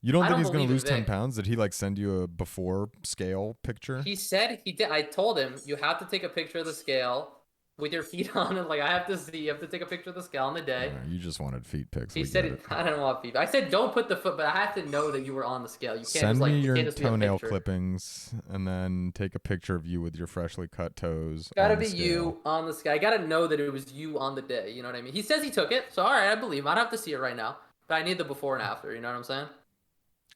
You don't I think don't he's gonna believe in lose 10 Vic. pounds? Did he like send you a before scale picture? He said he did. I told him you have to take a picture of the scale with your feet on, and like I have to see. You have to take a picture of the scale on the day. You just wanted feet pics. He We said get it. I don't want feet. I said don't put the foot, but I have to know that you were on the scale. You can't just Send me like it your can't just be a toenail picture. clippings and then take a picture of you with your freshly cut toes Gotta on the be scale. you on the scale. I gotta know that it was you on the day. You know what I mean? He says he took it, so all right, I believe him. I don't have to see it right now, but I need the before and after. You know what I'm saying?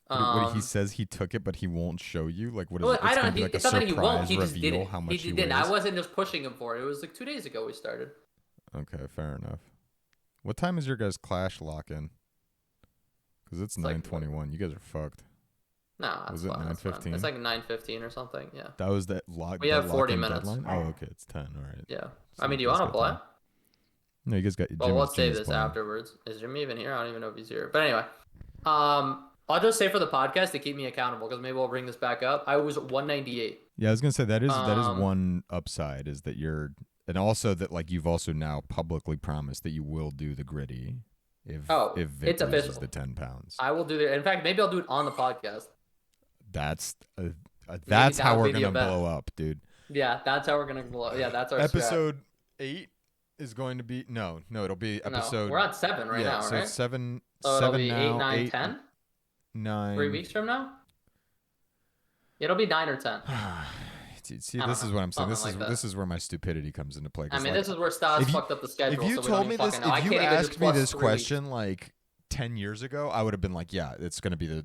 What he says he took it, but he won't show you. Like, what is Well, it? I It's don't. gonna be like a It's not that he won't. surprise He just did reveal it. how much he didn't. I weighs. wasn't just pushing him for it. It was like 2 days ago we started. Okay, fair enough. What time is your guys' clash lock in? Because it's like 9:21. You guys are fucked. Nah, Was that's it fine. That's fine. 9:15? It's like 9:15 or something. Yeah. That was that lock. We have 40 lock-in minutes. deadline. Oh, okay, it's 10. All right. Yeah. So I mean, do you guys want to got play? time. No, you guys got. Well, let's save this playing. afterwards. Is Jimmy even here? I don't even know if he's here. But anyway, I'll just say for the podcast to keep me accountable because maybe we'll bring this back up. I was 198. Yeah, I was gonna say that is one upside is that you're, and also that like you've also now publicly promised that you will do the gritty if Vic it's loses official. the 10 pounds. I will do it. In fact, maybe I'll do it on the podcast. That's that how would we're be the gonna event. blow up, dude. Yeah, that's how we're gonna blow. Yeah, that's our Episode 8 is going to be no, it'll be episode. No, we're on 7 right now, so right? 7. So 7 it'll be now. 8, 9, 8, 10. 9. 3 weeks from now. It'll be 9 or 10. See, this is what I'm saying. This is where my stupidity comes into play. I mean, like, this is where Stas fucked up the schedule. If you so we told don't me even this, fucking know. if you asked me this 3 question weeks. like 10 years ago, I would have been like, yeah, it's going to be the,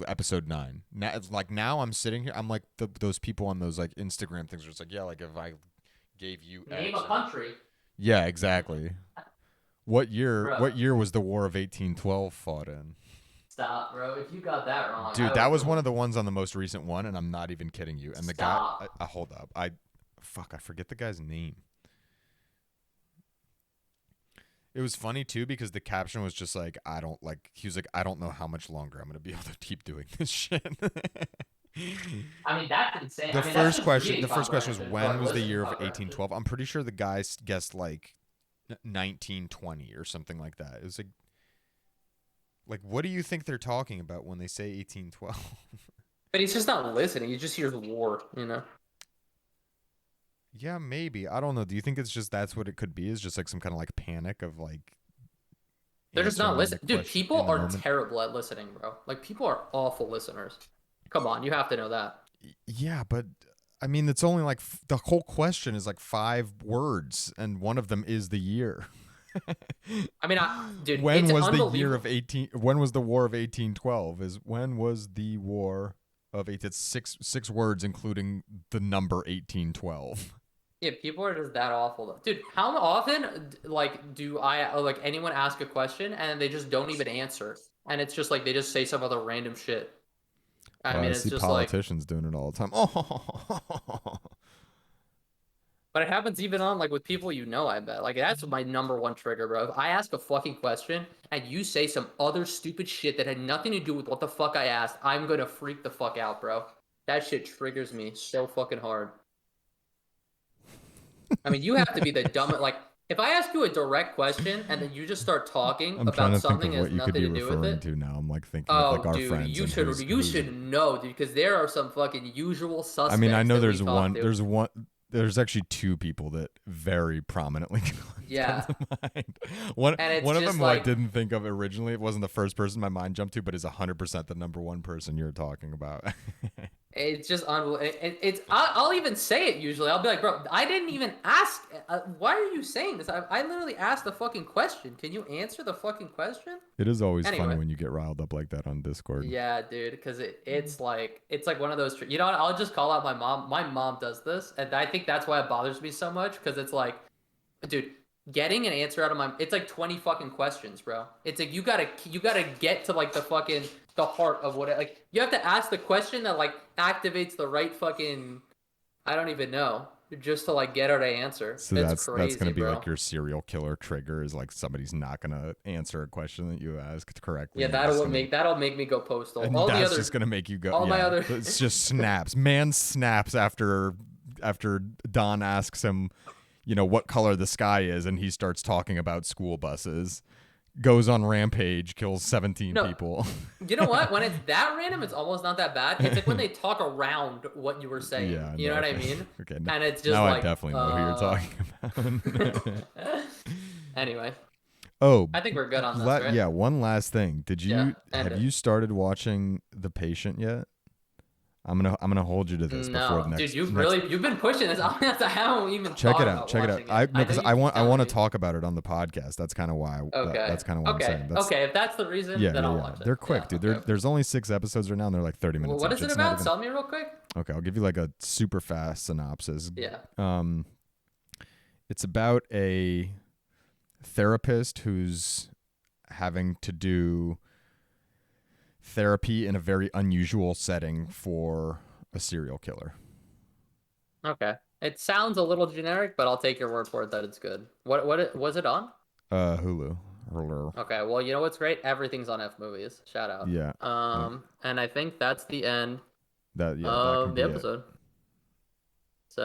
episode 9. Now, it's like now I'm sitting here, I'm like those people on those like Instagram things where it's like, yeah, like if I gave you Name X, a country. Yeah, exactly. What year? Bro. What year was the War of 1812 fought in? Stop, bro. If you got that wrong, Dude, that was one of the ones on the most recent one, and I'm not even kidding you. And the Stop. guy, hold up, I forget the guy's name. It was funny too because the caption was just like, he was like, I don't know how much longer I'm gonna be able to keep doing this shit. I mean, that's insane. The I mean, first question was comprehension, when but was the listen, year of comprehension. 1812? I'm pretty sure the guy guessed like 1920 or something like that. It was like what do you think they're talking about when they say 1812? But he's just not listening. He just hears war, you know. Yeah, maybe. I don't know. Do you think it's just that's what it could be? Is just like some kind of like panic of like They're just not answering the listening. Dude, question people in the are moment? terrible at listening, bro. Like, people are awful listeners. Come on, you have to know that. Yeah, but I mean, it's only like the whole question is like 5 words, and one of them is the year. I mean, dude, when it's was the unbelievable. year of 18? When was the War of 1812? When was the War of 18? It's six words, including the number 1812. Yeah, people are just that awful, though. Dude, how often, like, do anyone ask a question and they just don't even answer? And it's just like they just say some other random shit. I mean, it's see just like, politicians doing it all the time. Oh, but it happens even on like with people you know. I bet like that's my number one trigger, bro. If I ask a fucking question and you say some other stupid shit that had nothing to do with what the fuck I asked, I'm gonna freak the fuck out, bro. That shit triggers me so fucking hard. I mean, you have to be the dumbest. Like, if I ask you a direct question and then you just start talking I'm trying about to think something of that what has you could nothing be to do with referring it. to now. I'm like thinking of like our Dude, friends. you should know, dude, because there are some fucking usual suspects. I mean, I know that we there's talk one. to. There's actually 2 people that very prominently come Yeah. to mind. One And it's of them just who I like- didn't think of originally. It wasn't the first person my mind jumped to, but is 100% the number one person you're talking about. It's just unbelievable. I'll even say it usually. I'll be like, bro, I didn't even ask. Why are you saying this? I literally asked the fucking question. Can you answer the fucking question? It is always Anyway. funny when you get riled up like that on Discord. Yeah, dude, because it's like one of those. You know what? I'll just call out my mom. My mom does this, and I think that's why it bothers me so much. Because it's like, dude, getting an answer out of my, it's like 20 fucking questions, bro. It's like you gotta get to like the fucking the heart of what it, like you have to ask the question that like activates the right fucking, I don't even know, just to like get her to answer. So It's that's gonna crazy, be bro. like your serial killer trigger is like somebody's not gonna answer a question that you asked correctly, Yeah, and you're just gonna that'll make me go postal. and that's just gonna make you go. All my Yeah, other it's just snaps. Man snaps after Don asks him, what color the sky is, and he starts talking about school buses. Goes on rampage, kills 17 no, people. you know what? When it's that random, it's almost not that bad. It's like when they talk around what you were saying. Yeah, You know no, what I okay. mean? Okay, And it's just now I like, definitely know who you're talking about. anyway, Oh, I think we're good on this, right? yeah, one last thing. Yeah, end Have it. you started watching The Patient yet? I'm gonna hold you to this before the No, dude, next. you've been pushing this. I haven't even Check thought it out. about Check it out. watching I it. no, I know because you keep I telling want to me. talk about it on the podcast. That's kind of why. Okay. That's kind of why I'm Okay. saying. That's Okay. If that's the reason, yeah, then yeah, I'll yeah. watch it. They're Yeah. quick, dude. Okay. There's only 6 episodes right now, and they're like 30 Well, minutes what each. is it It's not about? even Tell me real quick. okay. I'll give you like a super fast synopsis. Yeah. Um, it's about a therapist who's having to do therapy in a very unusual setting for a serial killer. Okay. It sounds a little generic, but I'll take your word for it that it's good. Was it on? Hulu. Hulu. Okay. Well, you know what's great? Everything's on F movies. Shout out. Yeah. Yep. And I think that's the end That can of the be it. episode. So